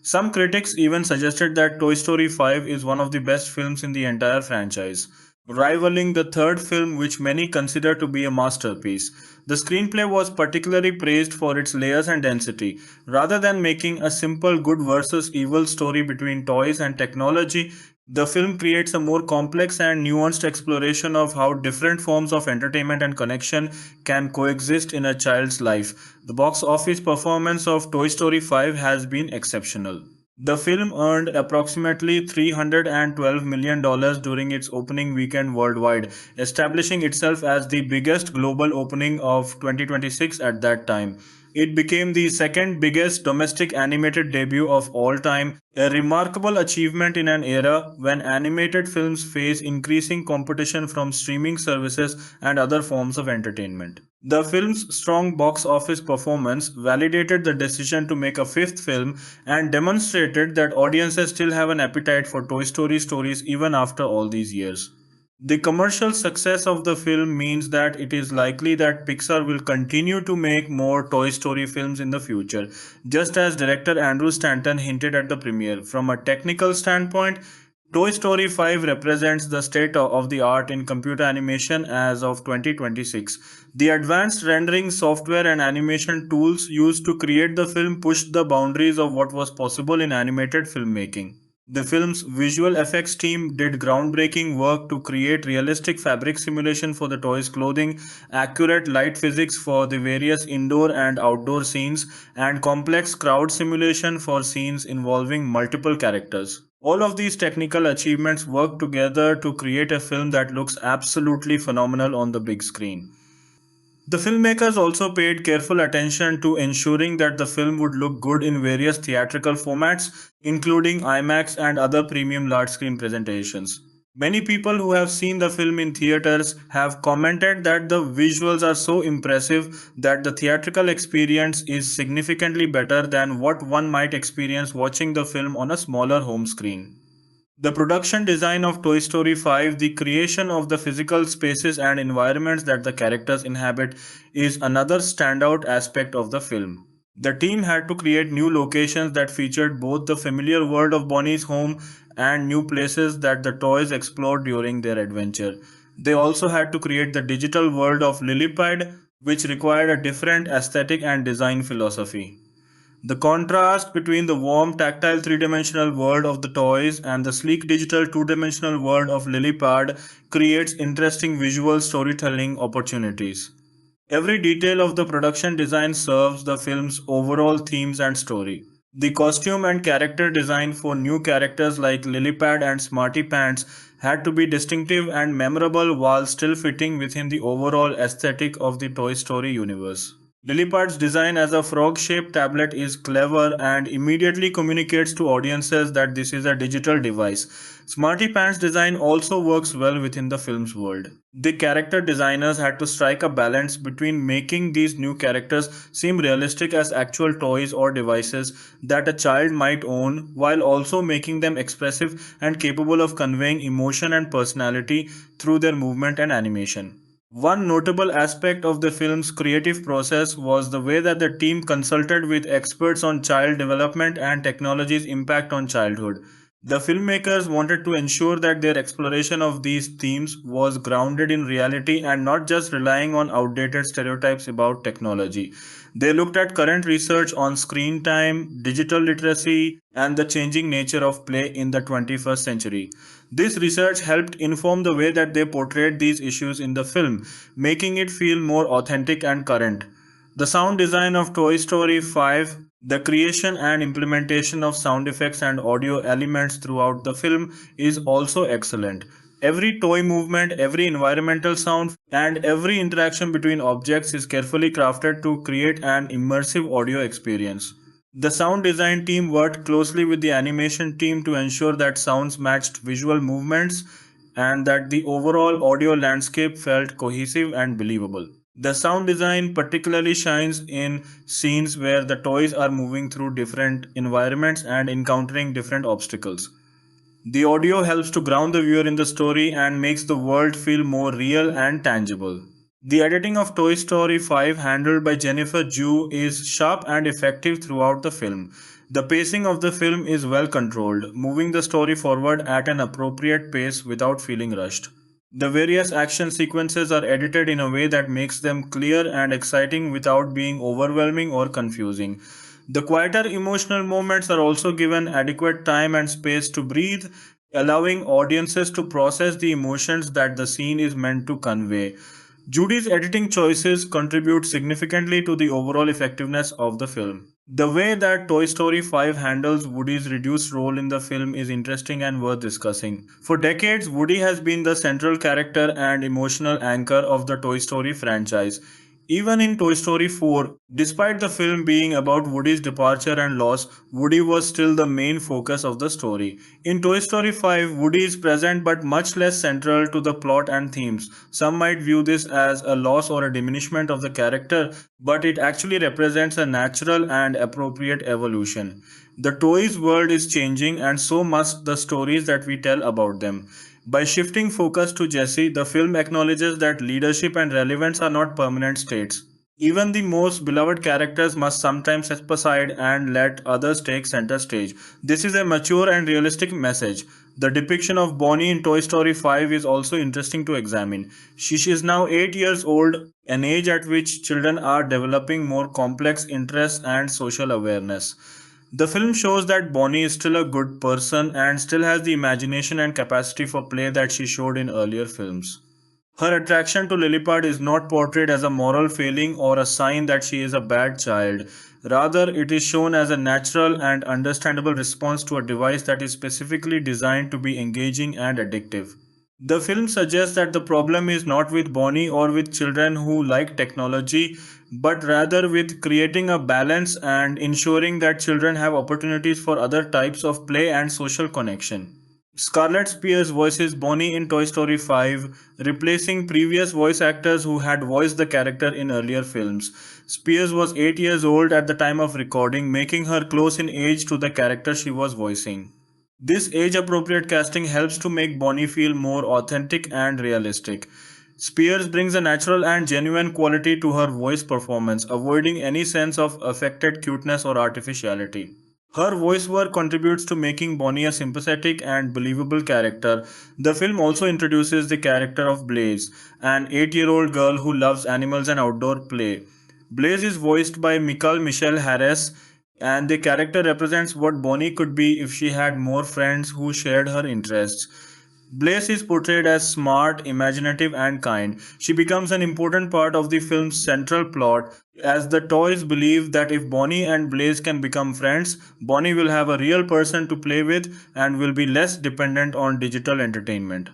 Some critics even suggested that Toy Story 5 is one of the best films in the entire franchise, rivaling the third film, which many consider to be a masterpiece. The screenplay was particularly praised for its layers and density. Rather than making a simple good versus evil story between toys and technology, the film creates a more complex and nuanced exploration of how different forms of entertainment and connection can coexist in a child's life. The box office performance of Toy Story 5 has been exceptional. The film earned approximately $312 million during its opening weekend worldwide, establishing itself as the biggest global opening of 2026 at that time. It became the second biggest domestic animated debut of all time, a remarkable achievement in an era when animated films face increasing competition from streaming services and other forms of entertainment. The film's strong box office performance validated the decision to make a fifth film and demonstrated that audiences still have an appetite for Toy Story stories even after all these years. The commercial success of the film means that it is likely that Pixar will continue to make more Toy Story films in the future, just as director Andrew Stanton hinted at the premiere. From a technical standpoint, Toy Story 5 represents the state of the art in computer animation as of 2026. The advanced rendering software and animation tools used to create the film pushed the boundaries of what was possible in animated filmmaking. The film's visual effects team did groundbreaking work to create realistic fabric simulation for the toys' clothing, accurate light physics for the various indoor and outdoor scenes, and complex crowd simulation for scenes involving multiple characters. All of these technical achievements work together to create a film that looks absolutely phenomenal on the big screen. The filmmakers also paid careful attention to ensuring that the film would look good in various theatrical formats, including IMAX and other premium large screen presentations. Many people who have seen the film in theaters have commented that the visuals are so impressive that the theatrical experience is significantly better than what one might experience watching the film on a smaller home screen. The production design of Toy Story 5, the creation of the physical spaces and environments that the characters inhabit, is another standout aspect of the film. The team had to create new locations that featured both the familiar world of Bonnie's home and new places that the toys explored during their adventure. They also had to create the digital world of Lillipad, which required a different aesthetic and design philosophy. The contrast between the warm, tactile three-dimensional world of the toys and the sleek digital two-dimensional world of Lillipad creates interesting visual storytelling opportunities. Every detail of the production design serves the film's overall themes and story. The costume and character design for new characters like Lillipad and Smarty Pants had to be distinctive and memorable while still fitting within the overall aesthetic of the Toy Story universe. Lillipad's design as a frog-shaped tablet is clever and immediately communicates to audiences that this is a digital device. Smarty Pants' design also works well within the film's world. The character designers had to strike a balance between making these new characters seem realistic as actual toys or devices that a child might own, while also making them expressive and capable of conveying emotion and personality through their movement and animation. One notable aspect of the film's creative process was the way that the team consulted with experts on child development and technology's impact on childhood. The filmmakers wanted to ensure that their exploration of these themes was grounded in reality and not just relying on outdated stereotypes about technology. They looked at current research on screen time, digital literacy, and the changing nature of play in the 21st century. This research helped inform the way that they portrayed these issues in the film, making it feel more authentic and current. The sound design of Toy Story 5, the creation and implementation of sound effects and audio elements throughout the film is also excellent. Every toy movement, every environmental sound, and every interaction between objects is carefully crafted to create an immersive audio experience. The sound design team worked closely with the animation team to ensure that sounds matched visual movements and that the overall audio landscape felt cohesive and believable. The sound design particularly shines in scenes where the toys are moving through different environments and encountering different obstacles. The audio helps to ground the viewer in the story and makes the world feel more real and tangible. The editing of Toy Story 5, handled by Jennifer Ju, is sharp and effective throughout the film. The pacing of the film is well controlled, moving the story forward at an appropriate pace without feeling rushed. The various action sequences are edited in a way that makes them clear and exciting without being overwhelming or confusing. The quieter emotional moments are also given adequate time and space to breathe, allowing audiences to process the emotions that the scene is meant to convey. Judy's editing choices contribute significantly to the overall effectiveness of the film. The way that Toy Story 5 handles Woody's reduced role in the film is interesting and worth discussing. For decades, Woody has been the central character and emotional anchor of the Toy Story franchise. Even in Toy Story 4, despite the film being about Woody's departure and loss, Woody was still the main focus of the story. In Toy Story 5, Woody is present but much less central to the plot and themes. Some might view this as a loss or a diminishment of the character, but it actually represents a natural and appropriate evolution. The toys' world is changing, and so must the stories that we tell about them. By shifting focus to Jessie, the film acknowledges that leadership and relevance are not permanent states. Even the most beloved characters must sometimes step aside and let others take center stage. This is a mature and realistic message. The depiction of Bonnie in Toy Story 5 is also interesting to examine. She is now 8 years old, an age at which children are developing more complex interests and social awareness. The film shows that Bonnie is still a good person and still has the imagination and capacity for play that she showed in earlier films. Her attraction to Lilliput is not portrayed as a moral failing or a sign that she is a bad child. Rather, it is shown as a natural and understandable response to a device that is specifically designed to be engaging and addictive. The film suggests that the problem is not with Bonnie or with children who like technology, but rather with creating a balance and ensuring that children have opportunities for other types of play and social connection. Scarlett Spears voices Bonnie in Toy Story 5, replacing previous voice actors who had voiced the character in earlier films. Spears was 8 years old at the time of recording, making her close in age to the character she was voicing. This age-appropriate casting helps to make Bonnie feel more authentic and realistic. Spears brings a natural and genuine quality to her voice performance, avoiding any sense of affected cuteness or artificiality. Her voice work contributes to making Bonnie a sympathetic and believable character. The film also introduces the character of Blaze, an 8-year-old girl who loves animals and outdoor play. Blaze is voiced by Michael Michelle Harris, and the character represents what Bonnie could be if she had more friends who shared her interests. Blaze is portrayed as smart, imaginative, and kind. She becomes an important part of the film's central plot, as the toys believe that if Bonnie and Blaze can become friends, Bonnie will have a real person to play with and will be less dependent on digital entertainment.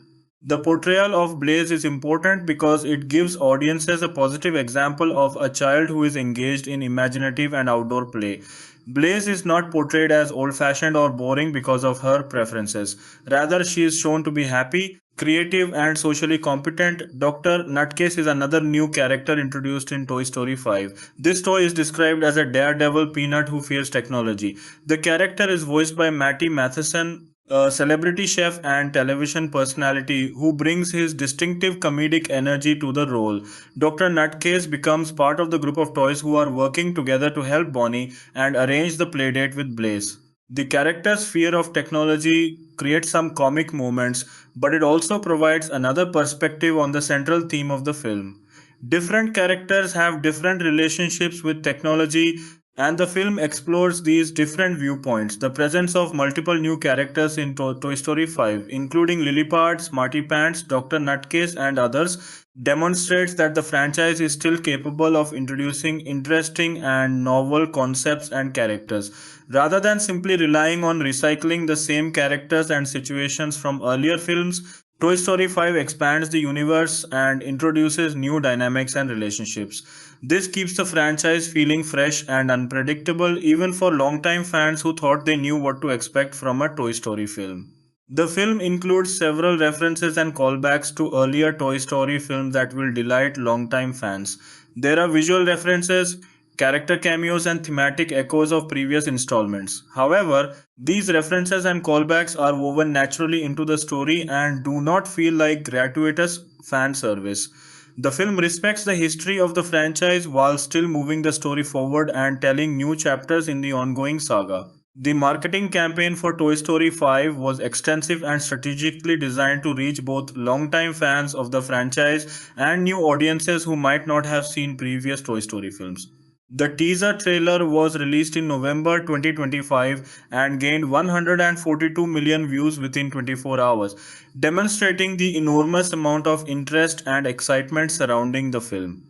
The portrayal of Blaze is important because it gives audiences a positive example of a child who is engaged in imaginative and outdoor play. Blaze is not portrayed as old-fashioned or boring because of her preferences. Rather, she is shown to be happy, creative, and socially competent. Dr. Nutcase is another new character introduced in Toy Story 5. This toy is described as a daredevil peanut who fears technology. The character is voiced by Matty Matheson, a celebrity chef and television personality who brings his distinctive comedic energy to the role. Dr. Nutcase becomes part of the group of toys who are working together to help Bonnie and arrange the playdate with Blaze. The character's fear of technology creates some comic moments, but it also provides another perspective on the central theme of the film. Different characters have different relationships with technology, and the film explores these different viewpoints. The presence of multiple new characters in Toy Story 5, including Lilliput, Smarty Pants, Dr. Nutcase, and others, demonstrates that the franchise is still capable of introducing interesting and novel concepts and characters. Rather than simply relying on recycling the same characters and situations from earlier films, Toy Story 5 expands the universe and introduces new dynamics and relationships. This keeps the franchise feeling fresh and unpredictable even for longtime fans who thought they knew what to expect from a Toy Story film. The film includes several references and callbacks to earlier Toy Story films that will delight longtime fans. There are visual references, character cameos, and thematic echoes of previous installments. However, these references and callbacks are woven naturally into the story and do not feel like gratuitous fan service. The film respects the history of the franchise while still moving the story forward and telling new chapters in the ongoing saga. The marketing campaign for Toy Story 5 was extensive and strategically designed to reach both longtime fans of the franchise and new audiences who might not have seen previous Toy Story films. The teaser trailer was released in November 2025 and gained 142 million views within 24 hours, demonstrating the enormous amount of interest and excitement surrounding the film.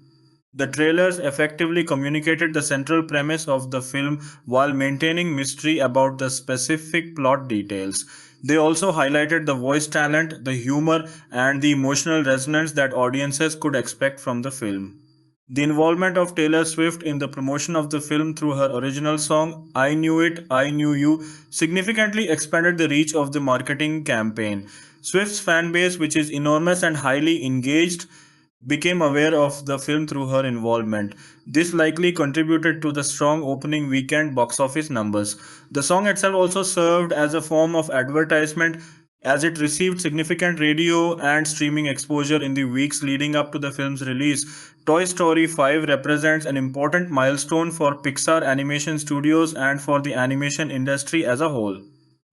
The trailers effectively communicated the central premise of the film while maintaining mystery about the specific plot details. They also highlighted the voice talent, the humor, and the emotional resonance that audiences could expect from the film. The involvement of Taylor Swift in the promotion of the film through her original song, I Knew It, I Knew You, significantly expanded the reach of the marketing campaign. Swift's fanbase, which is enormous and highly engaged, became aware of the film through her involvement. This likely contributed to the strong opening weekend box office numbers. The song itself also served as a form of advertisement as it received significant radio and streaming exposure in the weeks leading up to the film's release. Toy Story 5 represents an important milestone for Pixar Animation Studios and for the animation industry as a whole.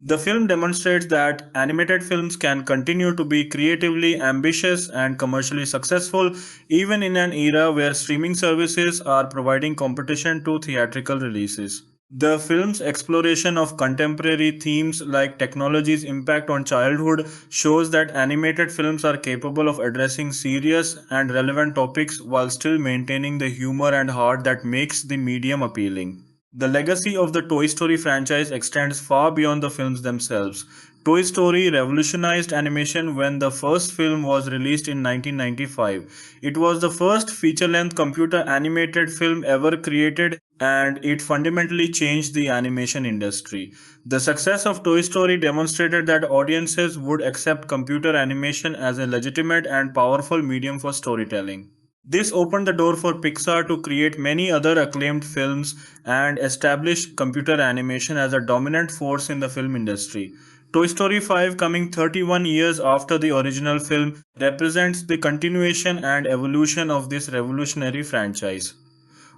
The film demonstrates that animated films can continue to be creatively ambitious and commercially successful even in an era where streaming services are providing competition to theatrical releases. The film's exploration of contemporary themes like technology's impact on childhood shows that animated films are capable of addressing serious and relevant topics while still maintaining the humor and heart that makes the medium appealing. The legacy of the Toy Story franchise extends far beyond the films themselves. Toy Story revolutionized animation when the first film was released in 1995. It was the first feature-length computer animated film ever created, and it fundamentally changed the animation industry. The success of Toy Story demonstrated that audiences would accept computer animation as a legitimate and powerful medium for storytelling. This opened the door for Pixar to create many other acclaimed films and establish computer animation as a dominant force in the film industry. Toy Story 5, coming 31 years after the original film, represents the continuation and evolution of this revolutionary franchise.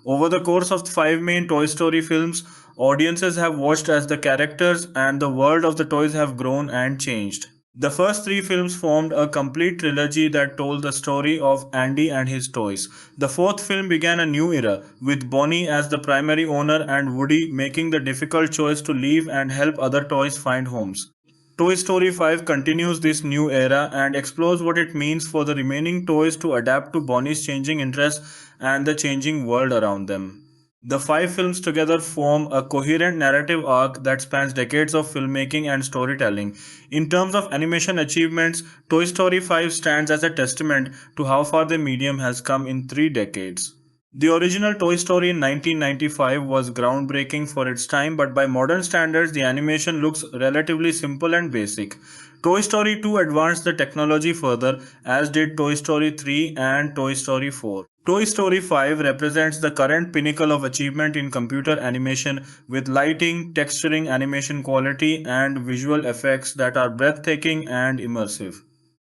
Over the course of the 5 main Toy Story films, audiences have watched as the characters and the world of the toys have grown and changed. The first 3 films formed a complete trilogy that told the story of Andy and his toys. The 4th film began a new era, with Bonnie as the primary owner and Woody making the difficult choice to leave and help other toys find homes. Toy Story 5 continues this new era and explores what it means for the remaining toys to adapt to Bonnie's changing interests and the changing world around them. The 5 films together form a coherent narrative arc that spans decades of filmmaking and storytelling. In terms of animation achievements, Toy Story 5 stands as a testament to how far the medium has come in 3 decades. The original Toy Story in 1995 was groundbreaking for its time, but by modern standards, the animation looks relatively simple and basic. Toy Story 2 advanced the technology further, as did Toy Story 3 and Toy Story 4. Toy Story 5 represents the current pinnacle of achievement in computer animation with lighting, texturing, animation quality, and visual effects that are breathtaking and immersive.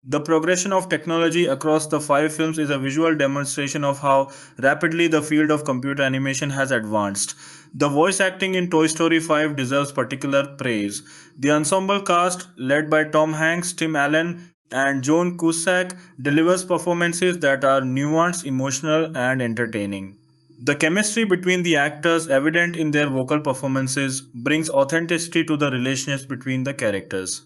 The progression of technology across the five films is a visual demonstration of how rapidly the field of computer animation has advanced. The voice acting in Toy Story 5 deserves particular praise. The ensemble cast, led by Tom Hanks, Tim Allen, and Joan Cusack, delivers performances that are nuanced, emotional, and entertaining. The chemistry between the actors, evident in their vocal performances, brings authenticity to the relationships between the characters.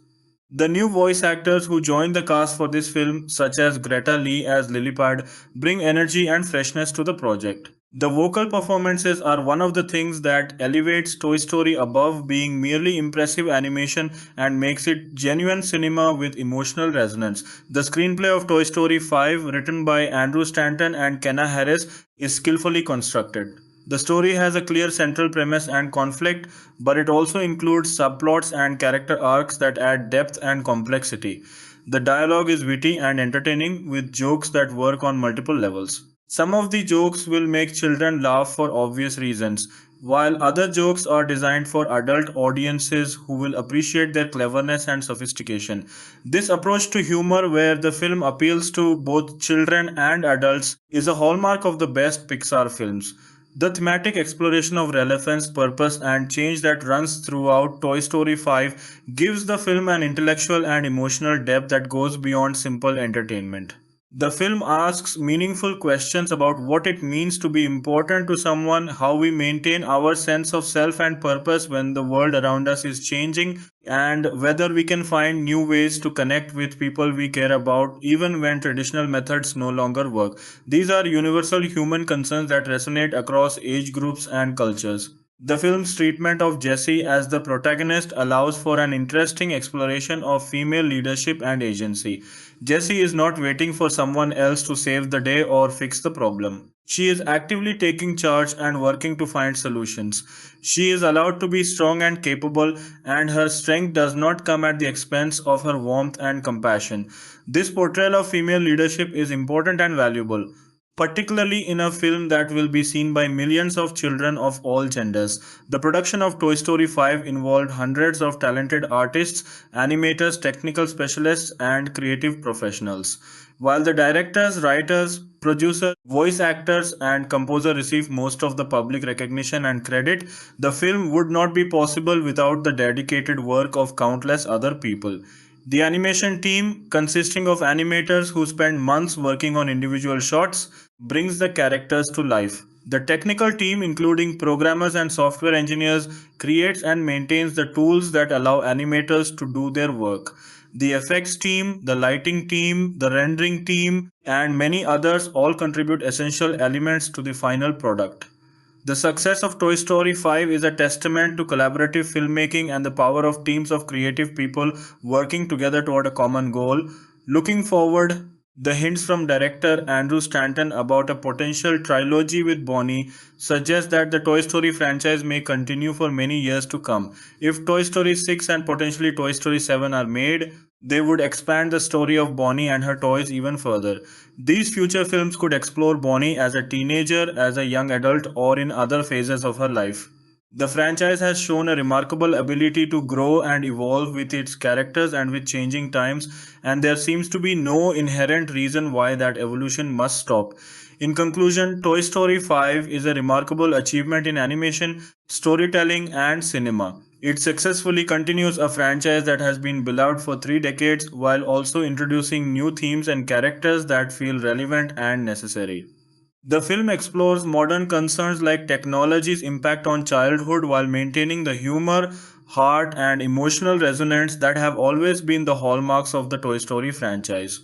The new voice actors who joined the cast for this film, such as Greta Lee as Lillipad, bring energy and freshness to the project. The vocal performances are one of the things that elevates Toy Story above being merely impressive animation and makes it genuine cinema with emotional resonance. The screenplay of Toy Story 5, written by Andrew Stanton and Kenna Harris, is skillfully constructed. The story has a clear central premise and conflict, but it also includes subplots and character arcs that add depth and complexity. The dialogue is witty and entertaining, with jokes that work on multiple levels. Some of the jokes will make children laugh for obvious reasons, while other jokes are designed for adult audiences who will appreciate their cleverness and sophistication. This approach to humor, where the film appeals to both children and adults, is a hallmark of the best Pixar films. The thematic exploration of relevance, purpose, and change that runs throughout Toy Story 5 gives the film an intellectual and emotional depth that goes beyond simple entertainment. The film asks meaningful questions about what it means to be important to someone, how we maintain our sense of self and purpose when the world around us is changing, and whether we can find new ways to connect with people we care about even when traditional methods no longer work. These are universal human concerns that resonate across age groups and cultures. The film's treatment of Jessie as the protagonist allows for an interesting exploration of female leadership and agency. Jessie is not waiting for someone else to save the day or fix the problem. She is actively taking charge and working to find solutions. She is allowed to be strong and capable, and her strength does not come at the expense of her warmth and compassion. This portrayal of female leadership is important and valuable, particularly in a film that will be seen by millions of children of all genders. The production of Toy Story 5 involved hundreds of talented artists, animators, technical specialists, and creative professionals. While the directors, writers, producers, voice actors, and composer receive most of the public recognition and credit, the film would not be possible without the dedicated work of countless other people. The animation team, consisting of animators who spend months working on individual shots, brings the characters to life. The technical team, including programmers and software engineers, creates and maintains the tools that allow animators to do their work. The effects team, the lighting team, the rendering team, and many others all contribute essential elements to the final product. The success of Toy Story 5 is a testament to collaborative filmmaking and the power of teams of creative people working together toward a common goal. Looking forward, the hints from director Andrew Stanton about a potential trilogy with Bonnie suggest that the Toy Story franchise may continue for many years to come. If Toy Story 6 and potentially Toy Story 7 are made, they would expand the story of Bonnie and her toys even further. These future films could explore Bonnie as a teenager, as a young adult, or in other phases of her life. The franchise has shown a remarkable ability to grow and evolve with its characters and with changing times, and there seems to be no inherent reason why that evolution must stop. In conclusion, Toy Story 5 is a remarkable achievement in animation, storytelling, and cinema. It successfully continues a franchise that has been beloved for 3 decades while also introducing new themes and characters that feel relevant and necessary. The film explores modern concerns like technology's impact on childhood while maintaining the humor, heart, and emotional resonance that have always been the hallmarks of the Toy Story franchise.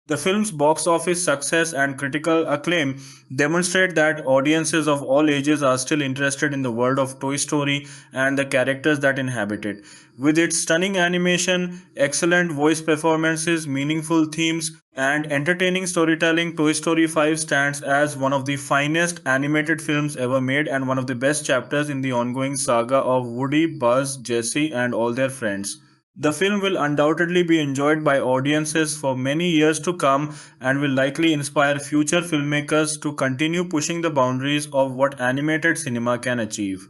The film's box office success and critical acclaim demonstrate that audiences of all ages are still interested in the world of Toy Story and the characters that inhabit it. With its stunning animation, excellent voice performances, meaningful themes, and entertaining storytelling, Toy Story 5 stands as one of the finest animated films ever made and one of the best chapters in the ongoing saga of Woody, Buzz, Jessie, and all their friends. The film will undoubtedly be enjoyed by audiences for many years to come and will likely inspire future filmmakers to continue pushing the boundaries of what animated cinema can achieve.